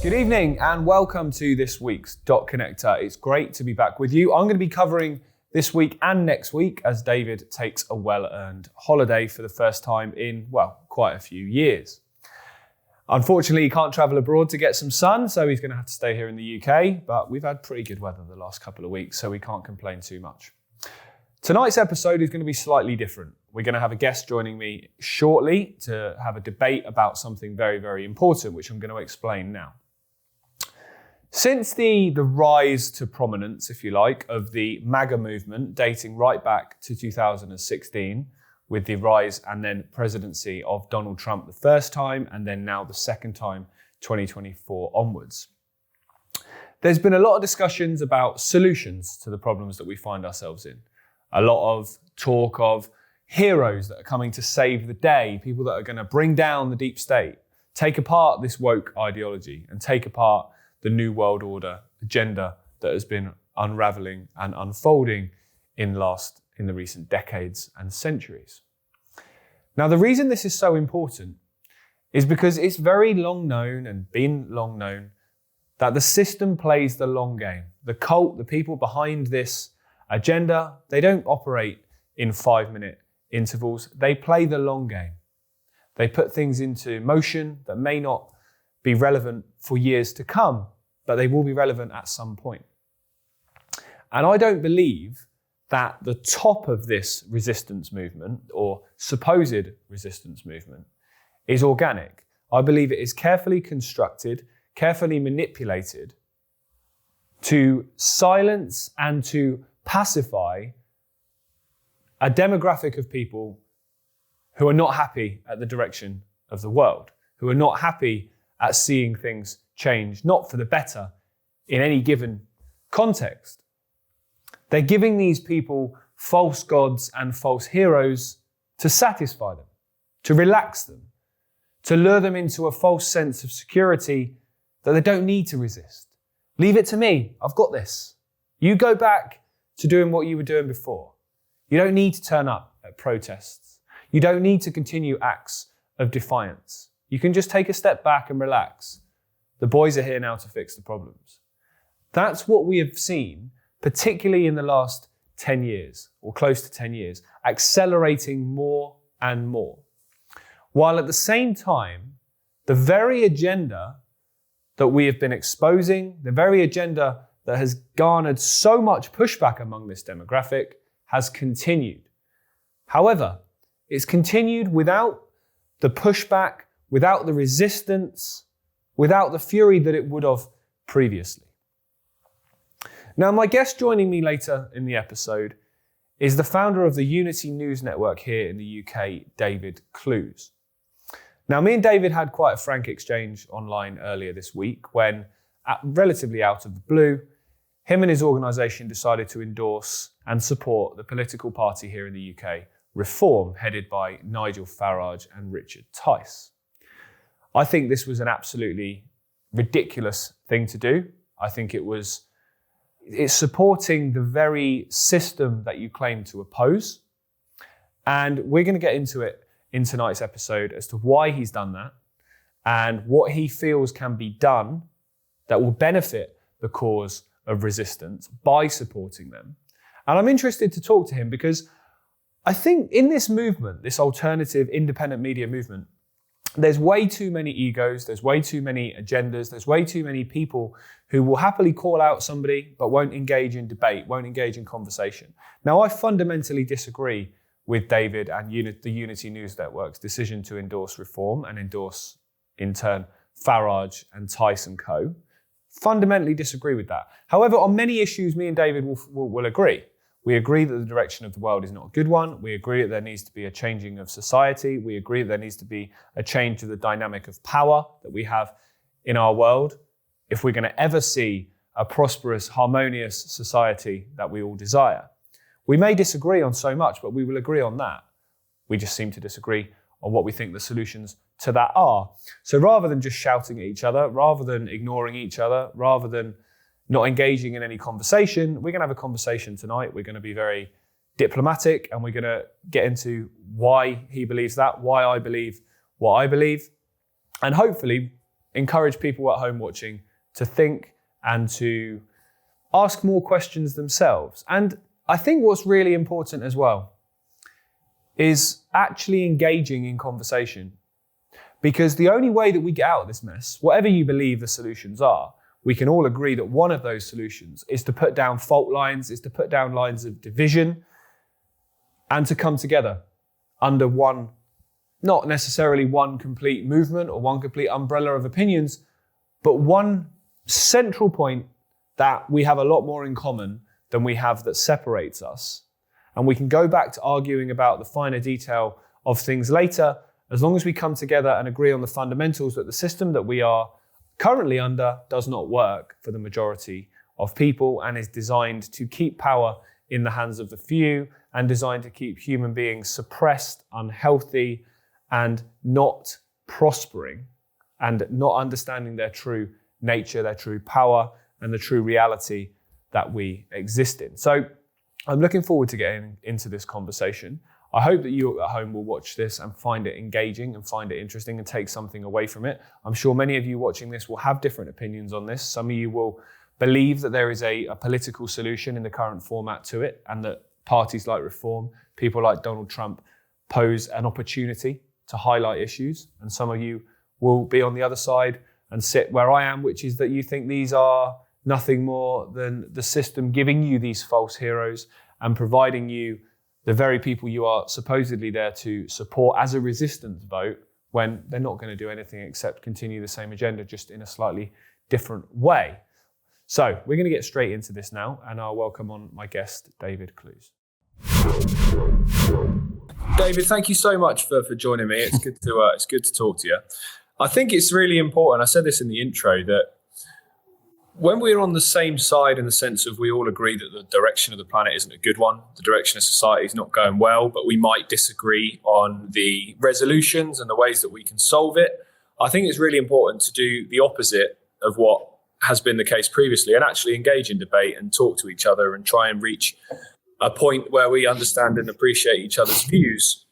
Good evening and welcome to this week's Dot-Connector. It's great to be back with you. I'm going to be covering this week and next week as David takes a well-earned holiday for the first time in, well, quite a few years. Unfortunately, he can't travel abroad to get some sun, so he's going to have to stay here in the UK, but we've had pretty good weather the last couple of weeks, so we can't complain too much. Tonight's episode is going to be slightly different. We're going to have a guest joining me shortly to have a debate about something very, very important, which I'm going to explain now. Since the rise to prominence, if you like, of the MAGA movement dating right back to 2016, with the rise and then presidency of Donald Trump the first time and then now the second time, 2024 onwards, there's been a lot of discussions about solutions to the problems that we find ourselves in. A lot of talk of heroes that are coming to save the day, people that are going to bring down the deep state, take apart this woke ideology and take apart the New World Order agenda that has been unraveling and unfolding in the recent decades and centuries. Now, the reason this is so important is because it's very long known and been long known that the system plays the long game. The cult, the people behind this agenda, they don't operate in 5-minute intervals. They play the long game. They put things into motion that may not be relevant for years to come, but they will be relevant at some point. And I don't believe that the top of this resistance movement, or supposed resistance movement, is organic. I believe it is carefully constructed, carefully manipulated to silence and to pacify a demographic of people who are not happy at the direction of the world, who are not happy at seeing things change, not for the better in any given context. They're giving these people false gods and false heroes to satisfy them, to relax them, to lure them into a false sense of security that they don't need to resist. Leave it to me, I've got this. You go back to doing what you were doing before. You don't need to turn up at protests. You don't need to continue acts of defiance. You can just take a step back and relax. The boys are here now to fix the problems. That's what we have seen, particularly in the last 10 years, or close to 10 years, accelerating more and more. While at the same time, the very agenda that we have been exposing, the very agenda that has garnered so much pushback among this demographic, has continued. However, it's continued without the pushback, without the resistance, without the fury that it would have previously. Now, my guest joining me later in the episode is the founder of the Unity News Network here in the UK, David Clews. Now, me and David had quite a frank exchange online earlier this week when, relatively out of the blue, him and his organisation decided to endorse and support the political party here in the UK, Reform, headed by Nigel Farage and Richard Tice. I think this was an absolutely ridiculous thing to do. I think it's supporting the very system that you claim to oppose. And we're going to get into it in tonight's episode as to why he's done that and what he feels can be done that will benefit the cause of resistance by supporting them. And I'm interested to talk to him because I think in this movement, this alternative independent media movement, there's way too many egos, there's way too many agendas, there's way too many people who will happily call out somebody but won't engage in debate, won't engage in conversation. Now, I fundamentally disagree with David and the Unity News Network's decision to endorse Reform and endorse, in turn, Farage and Tice and co. Fundamentally disagree with that. However, on many issues, me and David will agree. We agree that the direction of the world is not a good one. We agree that there needs to be a changing of society. We agree that there needs to be a change of the dynamic of power that we have in our world if we're going to ever see a prosperous, harmonious society that we all desire. We may disagree on so much, but we will agree on that. We just seem to disagree on what we think the solutions to that are. So rather than just shouting at each other, rather than ignoring each other, rather than not engaging in any conversation, we're going to have a conversation tonight. We're going to be very diplomatic and we're going to get into why he believes that, why I believe what I believe. And hopefully encourage people at home watching to think and to ask more questions themselves. And I think what's really important as well is actually engaging in conversation. Because the only way that we get out of this mess, whatever you believe the solutions are, we can all agree that one of those solutions is to put down fault lines, is to put down lines of division, and to come together under one, not necessarily one complete movement or one complete umbrella of opinions, but one central point that we have a lot more in common than we have that separates us. And we can go back to arguing about the finer detail of things later, as long as we come together and agree on the fundamentals that the system that we are currently under does not work for the majority of people and is designed to keep power in the hands of the few and designed to keep human beings suppressed, unhealthy, and not prospering and not understanding their true nature, their true power, and the true reality that we exist in. So I'm looking forward to getting into this conversation. I hope that you at home will watch this and find it engaging and find it interesting and take something away from it. I'm sure many of you watching this will have different opinions on this. Some of you will believe that there is a political solution in the current format to it, and that parties like Reform, people like Donald Trump, pose an opportunity to highlight issues. And some of you will be on the other side and sit where I am, which is that you think these are nothing more than the system giving you these false heroes and providing you the very people you are supposedly there to support as a resistance vote, when they're not going to do anything except continue the same agenda, just in a slightly different way. So we're going to get straight into this now, and I'll welcome on my guest, David Clews. David, thank you so much for joining me. It's good to talk to you. I think it's really important, I said this in the intro, that when we're on the same side in the sense of we all agree that the direction of the planet isn't a good one, the direction of society is not going well, but we might disagree on the resolutions and the ways that we can solve it, I think it's really important to do the opposite of what has been the case previously and actually engage in debate and talk to each other and try and reach a point where we understand and appreciate each other's views.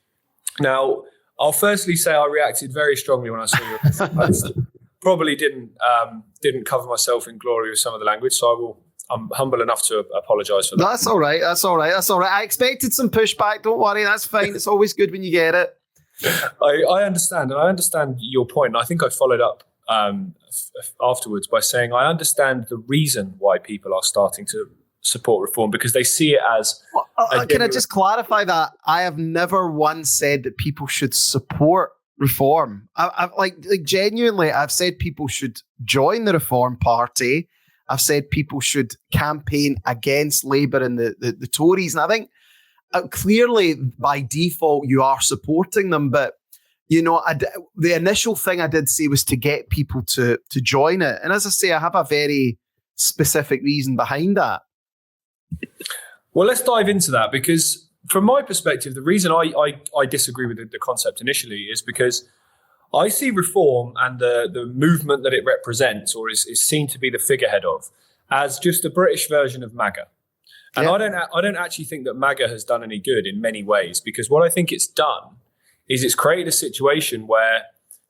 Now, I'll firstly say I reacted very strongly when I saw your post. Probably didn't cover myself in glory with some of the language, so I'm humble enough to apologise for that. That's all right. I expected some pushback. Don't worry, that's fine. It's always good when you get it. I understand, and I understand your point. And I think I followed up afterwards by saying I understand the reason why people are starting to support Reform, because they see it as... Can I just clarify that? I have never once said that people should support Reform. I've genuinely, I've said people should join the Reform Party. I've said people should campaign against Labour and the Tories. And I think clearly by default you are supporting them. But, you know, the initial thing I did say was to get people to join it. And as I say, I have a very specific reason behind that. Well, let's dive into that, because from my perspective, the reason I disagree with the concept initially is because I see Reform and the movement that it represents, or is seen to be the figurehead of, as just a British version of MAGA. And yeah. I don't actually think that MAGA has done any good in many ways, because what I think it's done is it's created a situation where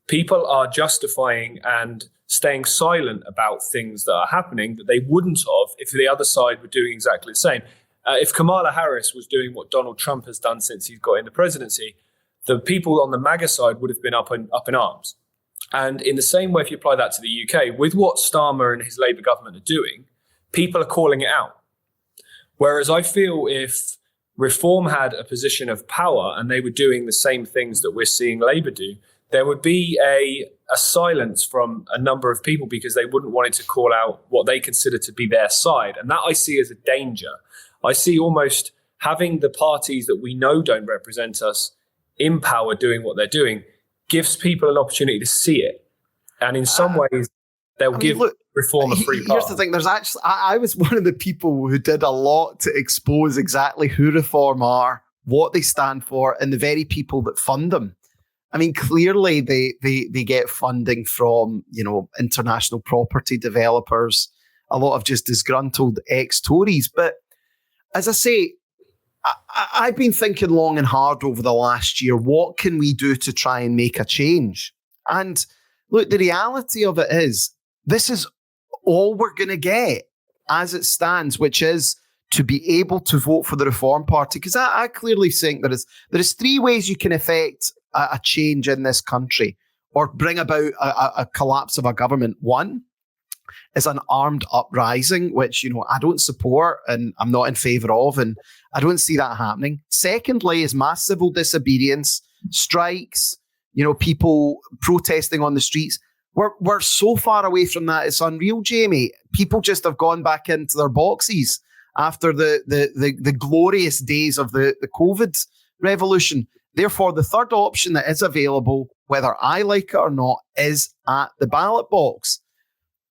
people are justifying and staying silent about things that are happening that they wouldn't have if the other side were doing exactly the same. If Kamala Harris was doing what Donald Trump has done since he's got in the presidency, the people on the MAGA side would have been up in arms. And in the same way, if you apply that to the UK, with what Starmer and his Labour government are doing, people are calling it out. Whereas I feel if Reform had a position of power and they were doing the same things that we're seeing Labour do, there would be a silence from a number of people because they wouldn't want it to call out what they consider to be their side. And that I see as a danger. I see almost having the parties that we know don't represent us in power doing what they're doing gives people an opportunity to see it. And in some ways, they'll give Reform a free pass. Here's the thing. There's actually, I was one of the people who did a lot to expose exactly who Reform are, what they stand for, and the very people that fund them. I mean, clearly they get funding from, you know, international property developers, a lot of just disgruntled ex-Tories. But as I say, I've been thinking long and hard over the last year, what can we do to try and make a change? And Look, the reality of it is this is all we're going to get as it stands, which is to be able to vote for the Reform Party. Because I clearly think there is three ways you can affect a change in this country or bring about a collapse of a government. One is an armed uprising, which, I don't support and I'm not in favour of, and I don't see that happening. Secondly is mass civil disobedience, strikes, people protesting on the streets. We're so far away from that, it's unreal, Jaymie. People just have gone back into their boxes after the glorious days of the COVID revolution. Therefore, the third option that is available, whether I like it or not, is at the ballot box.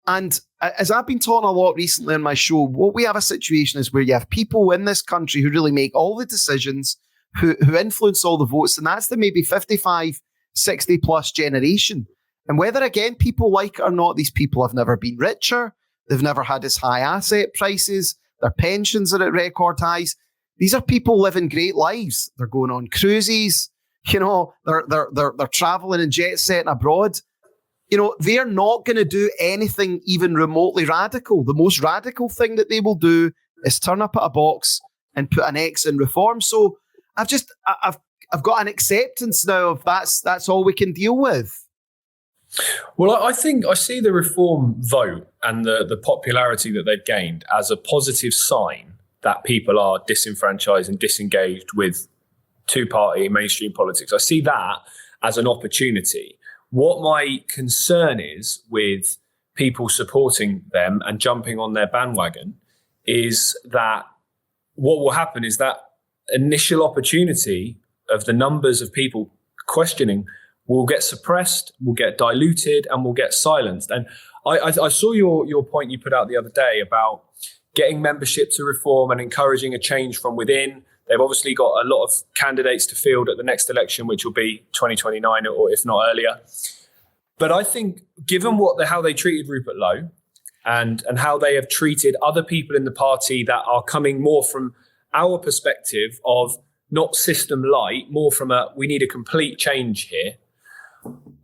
And as I've been talking a lot recently on my show, what we have a situation is where you have people in this country who really make all the decisions, who influence all the votes, and that's the maybe 55, 60 plus generation. And whether, again, people like it or not, these people have never been richer. They've never had as high asset prices. Their pensions are at record highs. These are people living great lives. They're going on cruises. They're traveling and jet setting abroad. They're not going to do anything even remotely radical. The most radical thing that they will do is turn up at a box and put an X in Reform. So I've got an acceptance now of that's all we can deal with. Well, I think I see the Reform vote and the popularity that they've gained as a positive sign that people are disenfranchised and disengaged with two-party mainstream politics. I see that as an opportunity. What my concern is with people supporting them and jumping on their bandwagon is that what will happen is that initial opportunity of the numbers of people questioning will get suppressed, will get diluted, and will get silenced. And I saw your point you put out the other day about getting membership to Reform and encouraging a change from within. They've obviously got a lot of candidates to field at the next election, which will be 2029 or if not earlier. But I think given how they treated Rupert Lowe and how they have treated other people in the party that are coming more from our perspective of not system light, more from we need a complete change here,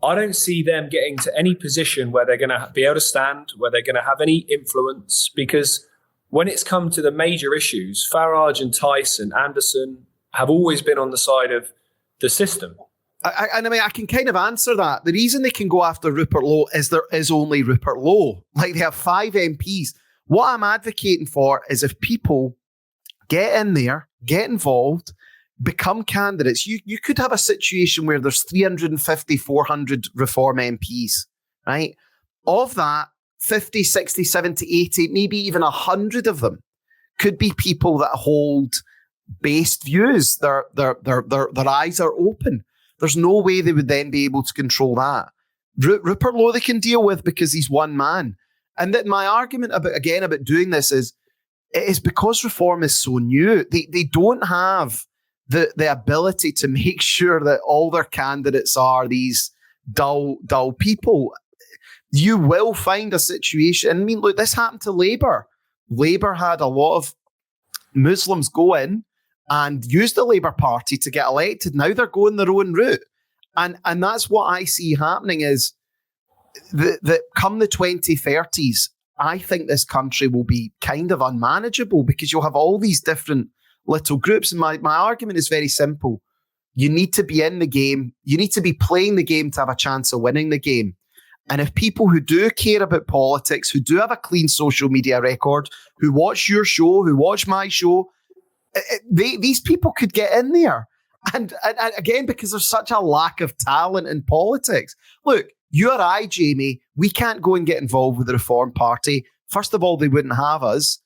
I don't see them getting to any position where they're going to be able to stand, where they're going to have any influence, because when it's come to the major issues, Farage and Tice and Anderson have always been on the side of the system. I can kind of answer that. The reason they can go after Rupert Lowe is there is only Rupert Lowe. Like, they have 5 MPs. What I'm advocating for is if people get in there, get involved, become candidates, you could have a situation where there's 350, 400 Reform MPs, right? Of that, 50, 60, 70, 80, maybe even 100 of them could be people that hold based views. Their eyes are open. There's no way they would then be able to control that. Rupert Lowe they can deal with because he's one man. And that my argument about doing this is, it is because Reform is so new. They don't have the ability to make sure that all their candidates are these dull people. You will find a situation. I mean, look, this happened to Labour. Labour had a lot of Muslims go in and use the Labour Party to get elected. Now they're going their own route. And that's what I see happening is that come the 2030s, I think this country will be kind of unmanageable because you'll have all these different little groups. And my argument is very simple. You need to be in the game. You need to be playing the game to have a chance of winning the game. And if people who do care about politics, who do have a clean social media record, who watch your show, who watch my show, these people could get in there. And again, because there's such a lack of talent in politics. Look, you or I, Jaymie, we can't go and get involved with the Reform Party. First of all, they wouldn't have us.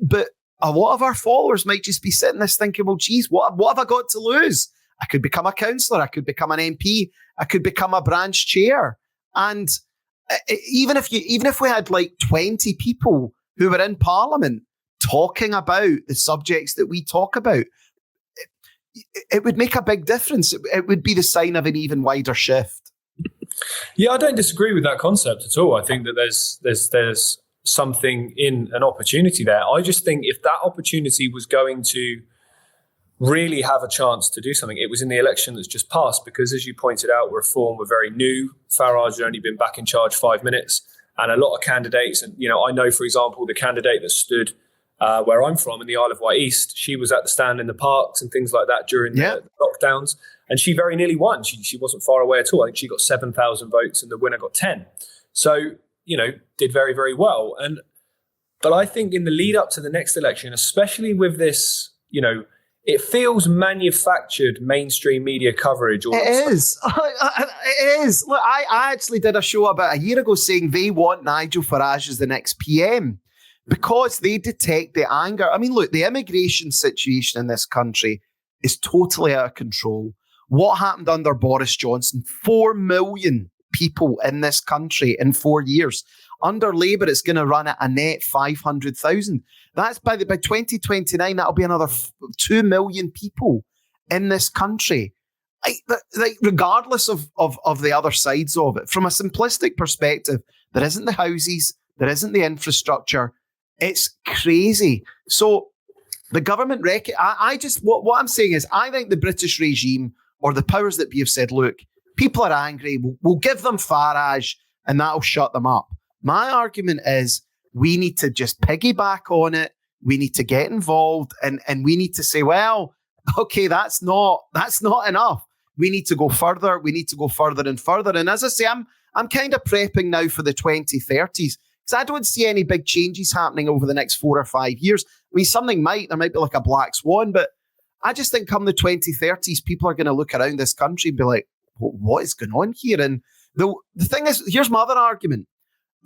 But a lot of our followers might just be sitting there thinking, well, geez, what have I got to lose? I could become a councillor. I could become an MP. I could become a branch chair. And even if we had like 20 people who were in Parliament talking about the subjects that we talk about, it would make a big difference. It would be the sign of an even wider shift. Yeah, I don't disagree with that concept at all. I think that there's something in an opportunity there. I just think if that opportunity was going to really have a chance to do something. It was in the election that's just passed because, as you pointed out, Reform were very new. Farage had only been back in charge 5 minutes, and a lot of candidates. And I know, for example, the candidate that stood where I'm from in the Isle of Wight East, she was at the stand in the parks and things like that during the lockdowns, and she very nearly won. She wasn't far away at all. I think she got 7,000 votes, and the winner got 10. So did very, very well. But I think in the lead up to the next election, especially with this, it feels manufactured mainstream media coverage. It is. It is. Look, I actually did a show about a year ago saying they want Nigel Farage as the next PM because they detect the anger. I mean, look, the immigration situation in this country is totally out of control. What happened under Boris Johnson? 4 million people in this country in 4 years. Under Labour, it's going to run at a net 500,000. That's by 2029, that'll be another 2 million people in this country. Regardless of the other sides of it, from a simplistic perspective, there isn't the houses, there isn't the infrastructure. It's crazy. So the government, what I'm saying is, I think the British regime or the powers that be have said, look, people are angry, we'll give them Farage and that'll shut them up. My argument is we need to just piggyback on it. We need to get involved and we need to say, well, okay, that's not enough. We need to go further. We need to go further and further. And as I say, I'm kind of prepping now for the 2030s because I don't see any big changes happening over the next 4 or 5 years. I mean, there might be like a black swan, but I just think come the 2030s, people are going to look around this country and be like, what is going on here? And the thing is, here's my other argument.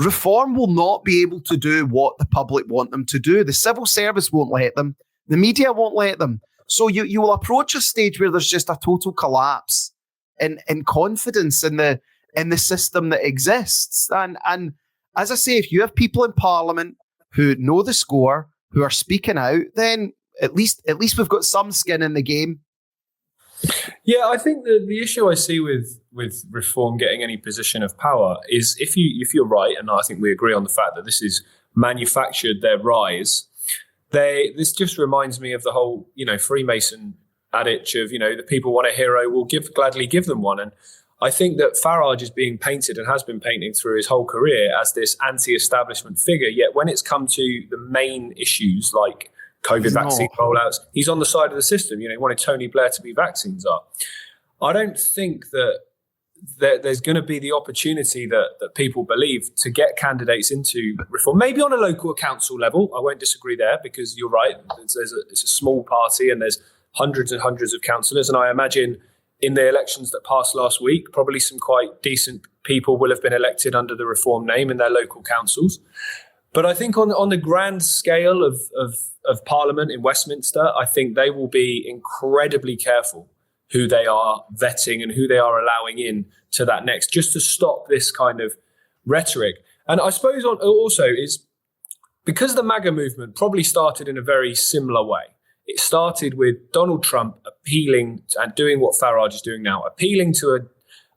Reform will not be able to do what the public want them to do. The civil service won't let them. The media won't let them. So you will approach a stage where there's just a total collapse in confidence in the system that exists. And as I say, if you have people in Parliament who know the score, who are speaking out, then at least we've got some skin in the game. Yeah, I think the issue I see with Reform getting any position of power is if you're right, and I think we agree on the fact that this is manufactured their rise. This just reminds me of the whole Freemason adage of the people want a hero, will gladly give them one. And I think that Farage is being painted and has been painting through his whole career as this anti-establishment figure. Yet when it's come to the main issues like COVID vaccine rollouts, he's on the side of the system. He wanted Tony Blair to be vaccine czar. I don't think that there's going to be the opportunity that people believe to get candidates into Reform. Maybe on a local council level, I won't disagree there because you're right. It's a small party and there's hundreds and hundreds of councillors. And I imagine in the elections that passed last week, probably some quite decent people will have been elected under the Reform name in their local councils. But I think on the grand scale of Parliament in Westminster, I think they will be incredibly careful who they are vetting and who they are allowing in to that next, just to stop this kind of rhetoric. And I suppose also is because the MAGA movement probably started in a very similar way. It started with Donald Trump appealing and doing what Farage is doing now, appealing to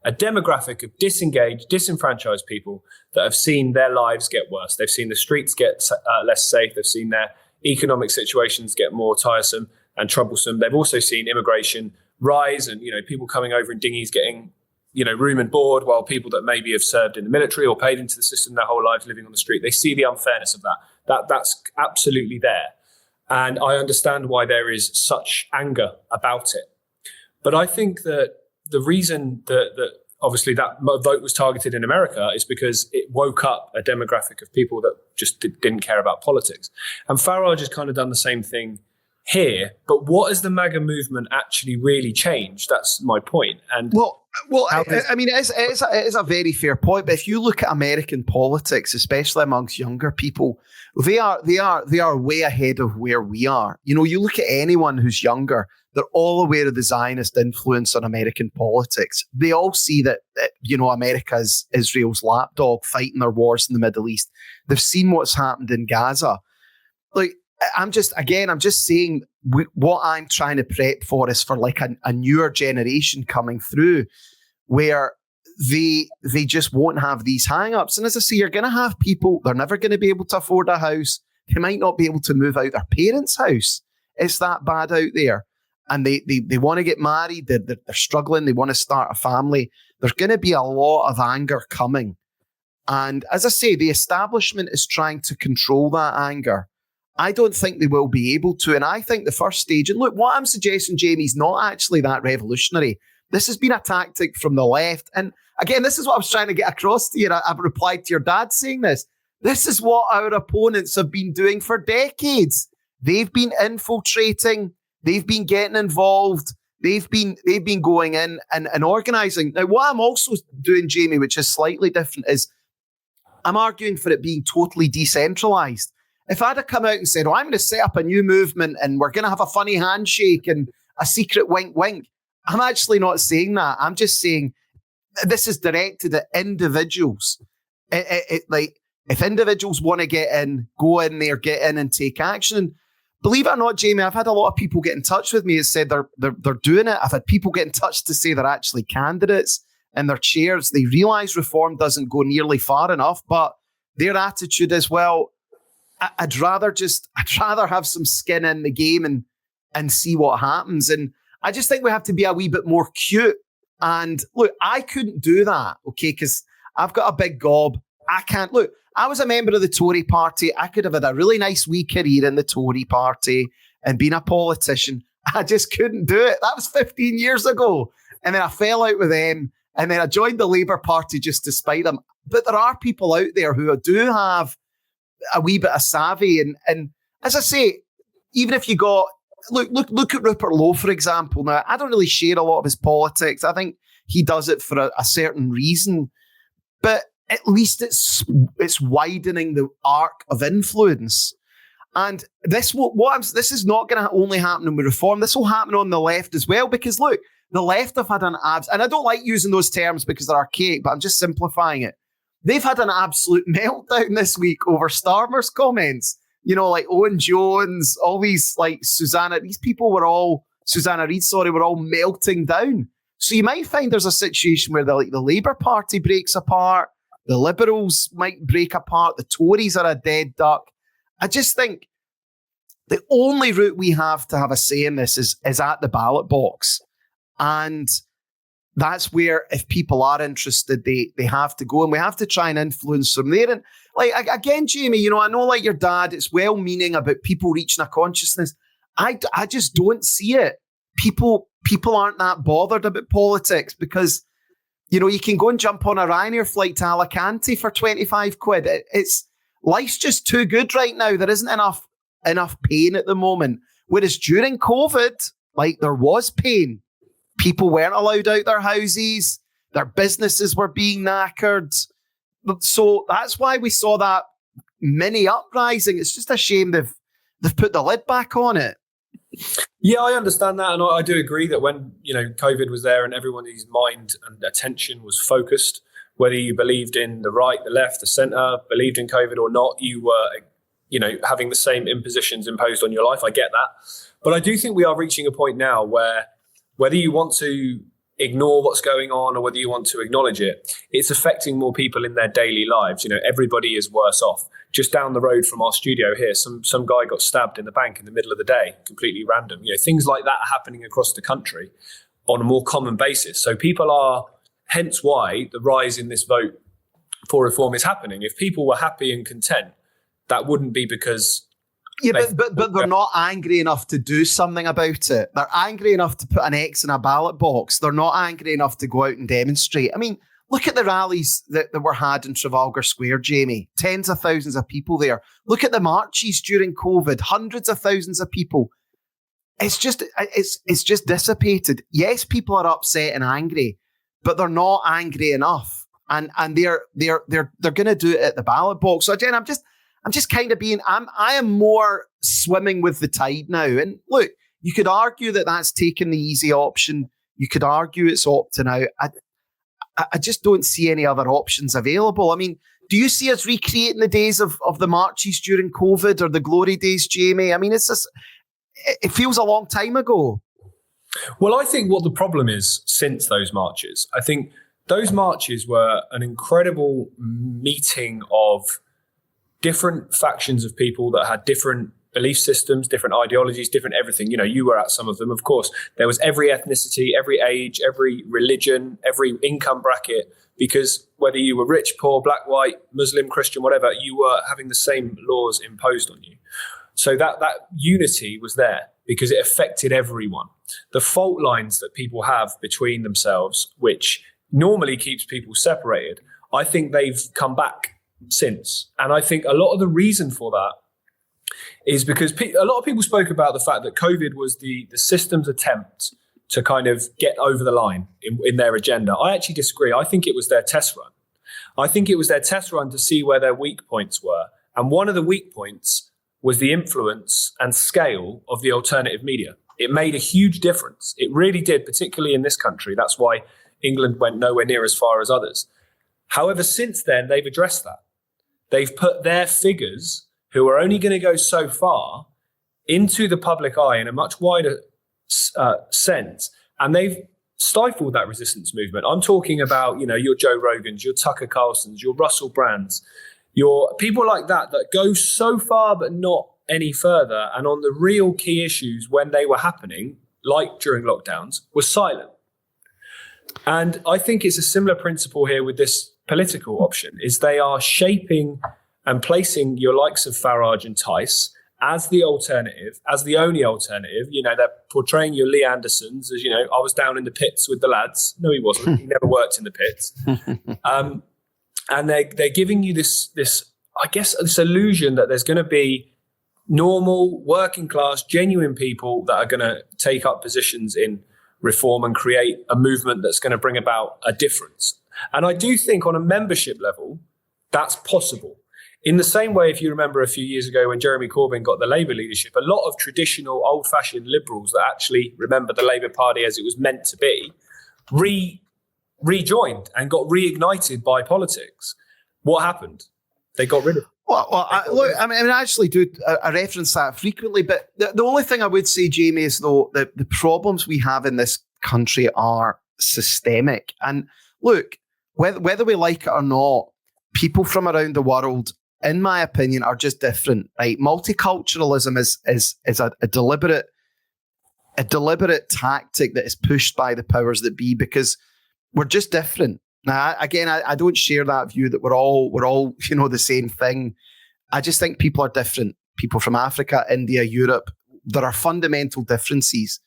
a demographic of disengaged, disenfranchised people that have seen their lives get worse. They've seen the streets get less safe. They've seen their economic situations get more tiresome and troublesome. They've also seen immigration rise and, people coming over in dinghies getting, room and board, while people that maybe have served in the military or paid into the system their whole lives living on the street. They see the unfairness of that. That's absolutely there. And I understand why there is such anger about it. But I think that the reason that obviously that vote was targeted in America is because it woke up a demographic of people that just didn't care about politics. And Farage has kind of done the same thing here. But what has the MAGA movement actually really changed? That's my point. And it is a very fair point. But if you look at American politics, especially amongst younger people, they are way ahead of where we are. You look at anyone who's younger, they're all aware of the Zionist influence on American politics. They all see that America's Israel's lapdog fighting their wars in the Middle East. They've seen what's happened in Gaza. Like, I'm just saying what I'm trying to prep for is for like a newer generation coming through where they just won't have these hang-ups. And as I say, you're going to have people, they're never going to be able to afford a house. They might not be able to move out their parents' house. It's that bad out there. and they want to get married, they're struggling, they want to start a family, there's going to be a lot of anger coming. And as I say, the establishment is trying to control that anger. I don't think they will be able to. And I think the first stage, and look, what I'm suggesting, Jaymie, is not actually that revolutionary. This has been a tactic from the left. And again, this is what I was trying to get across to you. I've replied to your dad saying this. This is what our opponents have been doing for decades. They've been infiltrating. They've been getting involved. They've been going in and organising. Now, what I'm also doing, Jaymie, which is slightly different, is I'm arguing for it being totally decentralised. If I'd have come out and said, I'm going to set up a new movement and we're going to have a funny handshake and a secret wink, wink, I'm actually not saying that. I'm just saying this is directed at individuals. Like, if individuals want to get in, go in there, get in and take action. And believe it or not, Jaymie, I've had a lot of people get in touch with me and said they're doing it. I've had people get in touch to say they're actually candidates in their chairs. They realise reform doesn't go nearly far enough, but their attitude is, well, I'd rather have some skin in the game and see what happens. And I just think we have to be a wee bit more cute. And look, I couldn't do that, okay, because I've got a big gob. I can't. Look, I was a member of the Tory party. I could have had a really nice wee career in the Tory party and been a politician. I just couldn't do it. That was 15 years ago. And then I fell out with them. And then I joined the Labour Party just to spite them. But there are people out there who do have a wee bit of savvy. And as I say, even if you got, look at Rupert Lowe, for example. Now, I don't really share a lot of his politics. I think he does it for a certain reason. But at least it's widening the arc of influence. And this is not going to only happen with reform. This will happen on the left as well, because look, the left have had an and I don't like using those terms because they're archaic, but I'm just simplifying it. They've had an absolute meltdown this week over Starmer's comments. You know, like Owen Jones, all these, like Susanna Reid, were all melting down. So you might find there's a situation where the Labour Party breaks apart, the Liberals might break apart, the Tories are a dead duck. I just think the only route we have to have a say in this is at the ballot box. And that's where, if people are interested, they have to go, and we have to try and influence them there. And like, again, Jaymie, you know, I know, like your dad, it's well-meaning about people reaching a consciousness. I just don't see it. People aren't that bothered about politics because, you know, you can go and jump on a Ryanair flight to Alicante for 25 quid. Life's just too good right now. There isn't enough pain at the moment. Whereas during COVID, like, there was pain. People weren't allowed out their houses. Their businesses were being knackered. So that's why we saw that mini uprising. It's just a shame they've put the lid back on it. Yeah, I understand that. And I do agree that when, you know, COVID was there and everyone's mind and attention was focused, whether you believed in the right, the left, the centre, believed in COVID or not, you were, you know, having the same impositions imposed on your life. I get that. But I do think we are reaching a point now where whether you want to ignore what's going on or whether you want to acknowledge it, it's affecting more people in their daily lives. You know, everybody is worse off. Just down the road from our studio here, some guy got stabbed in the bank in the middle of the day, completely random. You know, things like that are happening across the country on a more common basis. So people are, hence why the rise in this vote for reform is happening. If people were happy and content, that wouldn't be because... Yeah, but they're not angry enough to do something about it. They're angry enough to put an X in a ballot box. They're not angry enough to go out and demonstrate. I mean, look at the rallies that were had in Trafalgar Square, Jaymie. Tens of thousands of people there. Look at the marches during COVID. Hundreds of thousands of people. It's just dissipated. Yes, people are upset and angry, but they're not angry enough. And they're going to do it at the ballot box. So again, I'm just kind of I am more swimming with the tide now. And look, you could argue that that's taking the easy option. You could argue it's opting out. I just don't see any other options available. I mean, do you see us recreating the days of the marches during COVID or the glory days, Jaymie? I mean, it feels a long time ago. Well, I think what the problem is since those marches, I think those marches were an incredible meeting of different factions of people that had different belief systems, different ideologies, different everything. You know, you were at some of them, of course. There was every ethnicity, every age, every religion, every income bracket, because whether you were rich, poor, black, white, Muslim, Christian, whatever, you were having the same laws imposed on you. So that unity was there because it affected everyone. The fault lines that people have between themselves, which normally keeps people separated, I think they've come back since. And I think a lot of the reason for that is because a lot of people spoke about the fact that COVID was the system's attempt to kind of get over the line in their agenda. I actually disagree. I think it was their test run. I think it was their test run to see where their weak points were. And one of the weak points was the influence and scale of the alternative media. It made a huge difference. It really did, particularly in this country. That's why England went nowhere near as far as others. However, since then, they've addressed that. They've put their figures, who are only going to go so far, into the public eye in a much wider sense. And they've stifled that resistance movement. I'm talking about, you know, your Joe Rogans, your Tucker Carlsons, your Russell Brands, your people like that go so far but not any further. And on the real key issues when they were happening, like during lockdowns, were silent. And I think it's a similar principle here with this political option, is they are shaping and placing your likes of Farage and Tice as the alternative, as the only alternative. You know, they're portraying your Lee Andersons as, you know, I was down in the pits with the lads. No, he wasn't. He never worked in the pits. And they're giving you this, I guess, this illusion that there's going to be normal, working class, genuine people that are going to take up positions in reform and create a movement that's going to bring about a difference. And I do think on a membership level, that's possible. In the same way, if you remember a few years ago when Jeremy Corbyn got the Labour leadership, a lot of traditional old-fashioned liberals that actually remember the Labour Party as it was meant to be, rejoined and got reignited by politics. What happened? They got rid of it. I actually do I reference that frequently, but the only thing I would say, Jaymie, is though that the problems we have in this country are systemic. And look, whether we like it or not, people from around the world, in my opinion, are just different. Right? Multiculturalism is a deliberate tactic that is pushed by the powers that be because we're just different. Now, again, I don't share that view that we're all you know the same thing. I just think people are different. People from Africa, India, Europe, there are fundamental differences.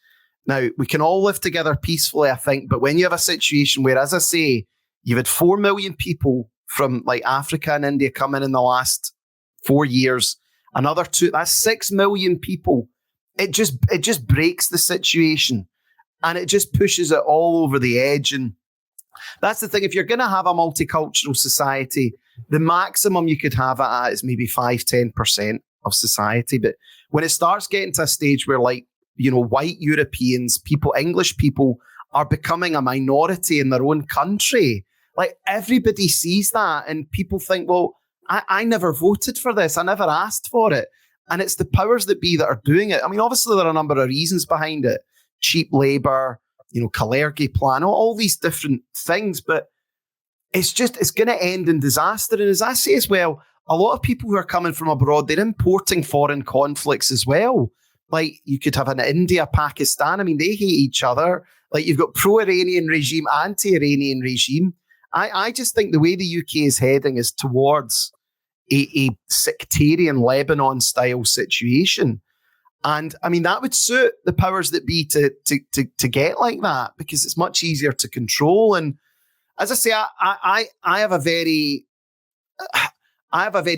Now, we can all live together peacefully, I think, but when you have a situation where, as I say, you've had 4 million people from like Africa and India come in the last 4 years, another 2, that's 6 million people. It just breaks the situation and it just pushes it all over the edge. And that's the thing. If you're going to have a multicultural society, the maximum you could have it at is maybe 5-10% of society. But when it starts getting to a stage where, like, you know, white Europeans, English people are becoming a minority in their own country, like everybody sees that and people think, well, I never voted for this. I never asked for it. And it's the powers that be that are doing it. I mean, obviously there are a number of reasons behind it. Cheap labour, you know, Kalergi plan, all these different things, but it's going to end in disaster. And as I say as well, a lot of people who are coming from abroad, they're importing foreign conflicts as well. Like you could have an India, Pakistan. I mean, they hate each other. Like you've got pro-Iranian regime, anti-Iranian regime. I just think the way the UK is heading is towards a sectarian Lebanon-style situation. And I mean, that would suit the powers that be to get like that because it's much easier to control. And as I say, I have a very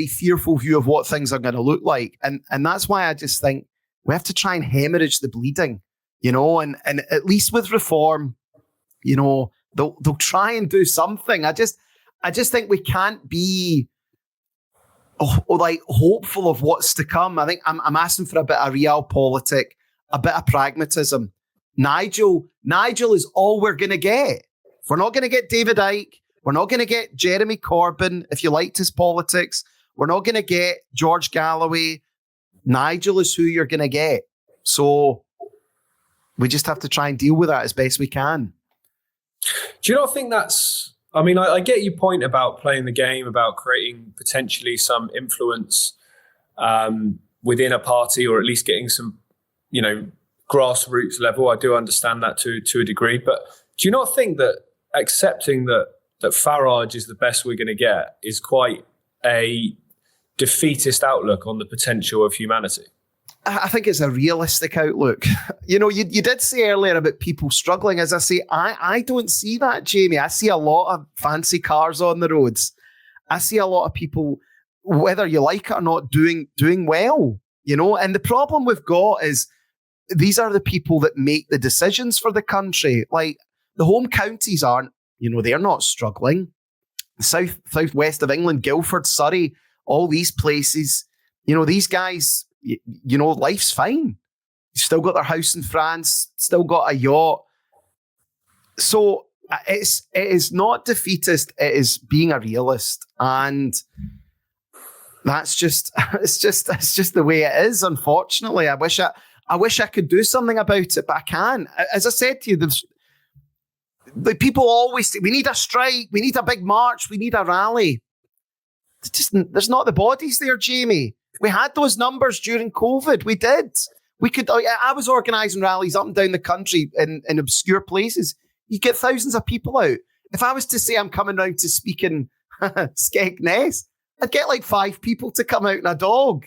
fearful view of what things are going to look like. And that's why I just think we have to try and hemorrhage the bleeding, you know, and at least with reform, you know, they'll try and do something. I just think we can't be like hopeful of what's to come. I think I'm asking for a bit of realpolitik, a bit of pragmatism. Nigel is all we're going to get. We're not going to get David Icke. We're not going to get Jeremy Corbyn, if you liked his politics. We're not going to get George Galloway. Nigel is who you're going to get. So we just have to try and deal with that as best we can. Do you not think that's... I mean, I get your point about playing the game, about creating potentially some influence within a party, or at least getting some, grassroots level. I do understand that to a degree. But do you not think that accepting that Farage is the best we're going to get is quite a defeatist outlook on the potential of humanity? I think it's a realistic outlook. You did say earlier about people struggling. As I say, I don't see that, Jaymie. I see a lot of fancy cars on the roads. I see a lot of people, whether you like it or not, doing well. And the problem we've got is these are the people that make the decisions for the country. Like the home counties aren't, they're not struggling. Southwest of England, Guildford, Surrey, all these places, these guys, life's fine. Still got their house in France, still got a yacht. So it is not defeatist. It is being a realist, and that's just it's just the way it is. Unfortunately, I wish I could do something about it, but I can't. As I said to you, the people always say, we need a strike, we need a big march, we need a rally. There's not the bodies there, Jaymie. We had those numbers during COVID. We did. We could. I was organising rallies up and down the country in obscure places. You get thousands of people out. If I was to say I'm coming round to speak in Skegness, I'd get like 5 people to come out and a dog.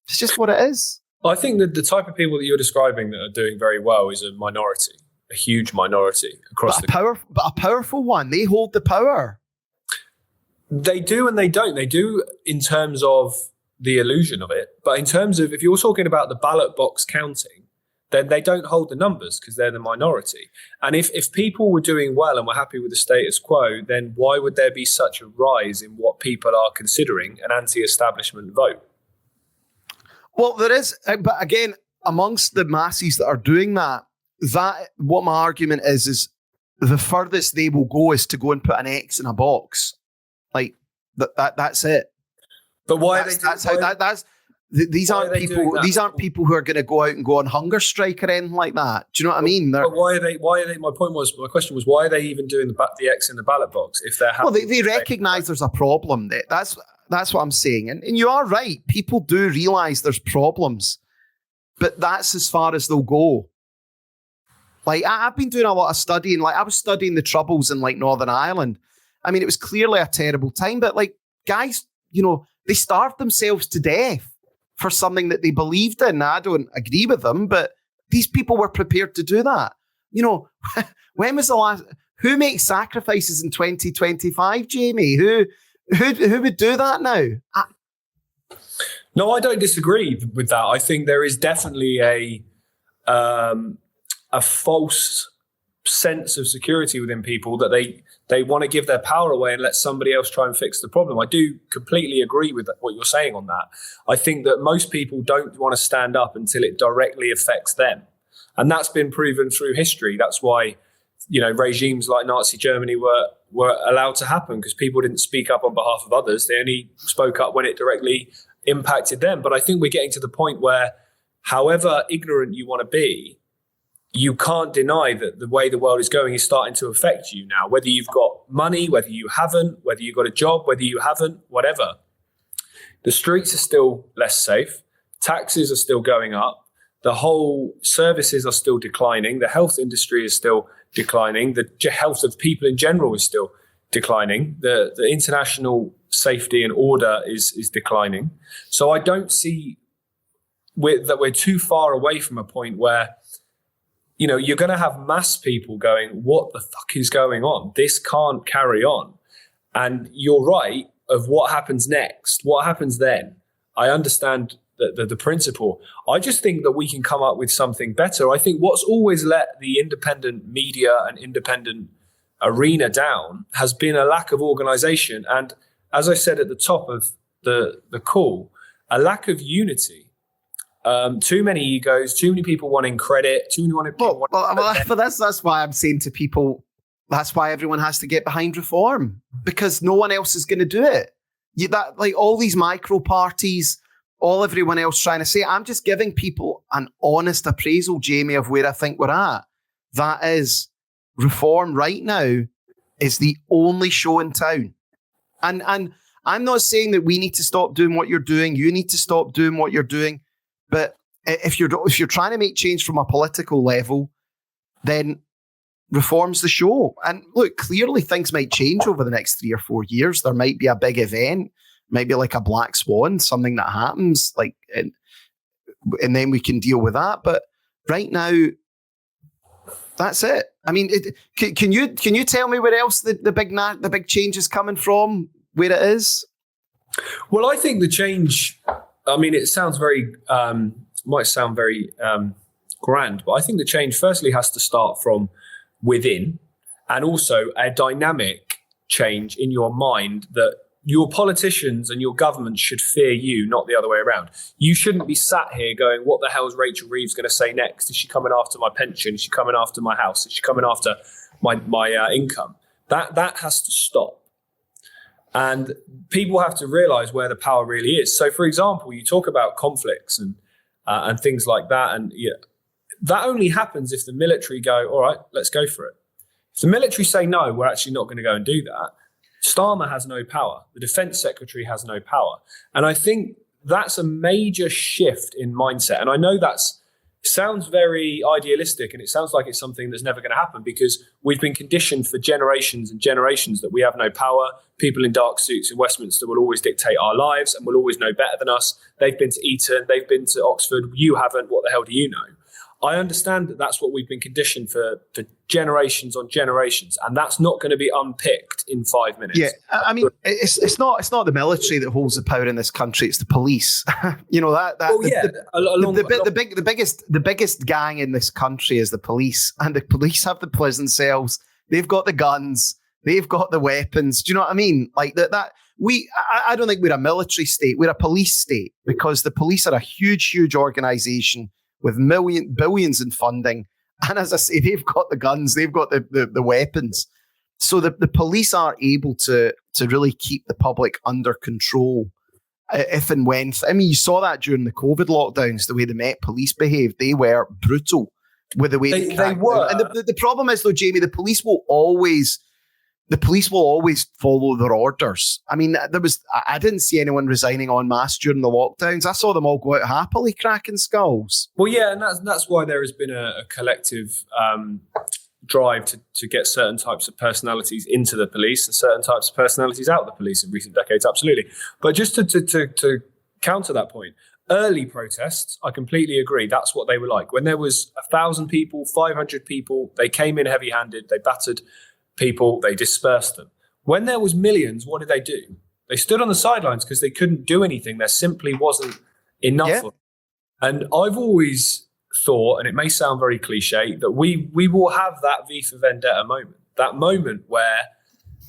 It's just what it is. I think that the type of people that you're describing that are doing very well is a minority, a huge minority across the country. But a powerful one. They hold the power. They do and they don't. They do in terms of the illusion of it. But in terms of, if you're talking about the ballot box counting, then they don't hold the numbers because they're the minority. And if people were doing well and were happy with the status quo, then why would there be such a rise in what people are considering an anti-establishment vote? Well, there is, but again, amongst the masses that are doing that what my argument is the furthest they will go is to go and put an X in a box. Like that's it. But why these aren't people. These aren't people who are going to go out and go on hunger strike or anything like that. Do you know what I mean? But why are they? My question was, why are they even doing the X in the ballot box if they're happy? Well, they recognise there's a problem. That's what I'm saying, and you are right. People do realise there's problems, but that's as far as they'll go. Like I've been doing a lot of studying. Like I was studying the Troubles in like Northern Ireland. I mean, it was clearly a terrible time, but like guys, they starved themselves to death for something that they believed in. Now, I don't agree with them, but these people were prepared to do that. When was the last? Who makes sacrifices in 2025, Jaymie? Who would do that now? No, I don't disagree with that. I think there is definitely a false sense of security within people that they want to give their power away and let somebody else try and fix the problem. I do completely agree with what you're saying on that. I think that most people don't want to stand up until it directly affects them. And that's been proven through history. That's why, regimes like Nazi Germany were allowed to happen, because people didn't speak up on behalf of others. They only spoke up when it directly impacted them. But I think we're getting to the point where, however ignorant you want to be, you can't deny that the way the world is going is starting to affect you now, whether you've got money, whether you haven't, whether you've got a job, whether you haven't, whatever. The streets are still less safe. Taxes are still going up. The whole services are still declining. The health industry is still declining. The health of people in general is still declining. The international safety and order is declining. So I don't see that we're too far away from a point where you're going to have mass people going, what the fuck is going on? This can't carry on. And you're right of what happens next, what happens then. I understand the principle. I just think that we can come up with something better. I think what's always let the independent media and independent arena down has been a lack of organization. And as I said at the top of the call, a lack of unity. Too many egos, too many people wanting credit, too many people wanting... But that's why I'm saying to people, that's why everyone has to get behind reform, because no one else is going to do it. All these micro parties, everyone else trying to say, I'm just giving people an honest appraisal, Jaymie, of where I think we're at. That is, reform right now is the only show in town. And I'm not saying that we need to stop doing what you're doing. You need to stop doing what you're doing. But if you're trying to make change from a political level, then reform's the show. And look, clearly things might change over the next 3 or 4 years. There might be a big event, maybe like a black swan, something that happens, like, and then we can deal with that. But right now, that's it. I mean, can you tell me where else the big change is coming from? Where it is? Well, I think the change. I mean, it sounds very might sound very grand, but I think the change firstly has to start from within, and also a dynamic change in your mind that your politicians and your government should fear you, not the other way around. You shouldn't be sat here going, what the hell is Rachel Reeves going to say next? Is she coming after my pension? Is she coming after my house? Is she coming after my income? That has to stop. And people have to realize where the power really is. So, for example, you talk about conflicts and things like that. And that only happens if the military go, all right, let's go for it. If the military say, no, we're actually not going to go and do that, Starmer has no power. The defense secretary has no power. And I think that's a major shift in mindset. And I know sounds very idealistic, and it sounds like it's something that's never going to happen, because we've been conditioned for generations and generations that we have no power. People in dark suits in Westminster will always dictate our lives and will always know better than us. They've been to Eton, they've been to Oxford, you haven't, what the hell do you know? I understand that that's what we've been conditioned for generations on generations, and that's not going to be unpicked in 5 minutes. Yeah, I mean, it's not the military that holds the power in this country; it's the police. The biggest gang in this country is the police, and the police have the prison cells. They've got the guns. They've got the weapons. Do you know what I mean? Like that. I don't think we're a military state. We're a police state, because the police are a huge organization with billions in funding. And as I say, they've got the guns, they've got the weapons. So the police are able to really keep the public under control if and when. I mean, you saw that during the COVID lockdowns, the way the Met Police behaved. They were brutal with the way they were. And the problem is, though, Jaymie, the police will always follow their orders. I mean, I didn't see anyone resigning en masse during the lockdowns. I saw them all go out happily cracking skulls. Well, yeah, and that's why there has been a collective drive to get certain types of personalities into the police and certain types of personalities out of the police in recent decades, absolutely. But just to counter that point, early protests, I completely agree. That's what they were like. When there was 1,000 people, 500 people, they came in heavy-handed, they battered people, they dispersed them. When there was millions, what did they do? They stood on the sidelines because they couldn't do anything. There simply wasn't enough of them. And I've always thought, and it may sound very cliche, that we will have that V for Vendetta moment. That moment where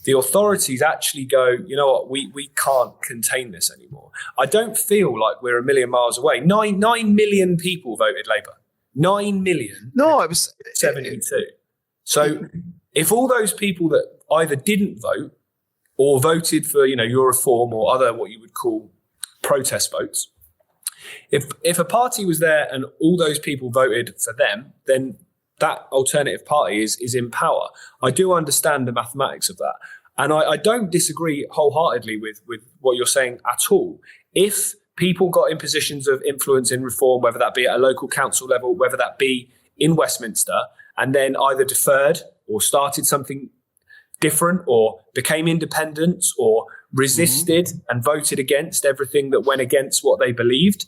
the authorities actually go, you know what, we can't contain this anymore. I don't feel like we're a million miles away. 9 million people voted Labour. 9 million. No, it was 72. So if all those people that either didn't vote or voted for, your reform or other what you would call protest votes, if a party was there and all those people voted for them, then that alternative party is in power. I do understand the mathematics of that. And I don't disagree wholeheartedly with what you're saying at all. If people got in positions of influence in reform, whether that be at a local council level, whether that be in Westminster, and then either deferred or started something different or became independent or resisted and voted against everything that went against what they believed.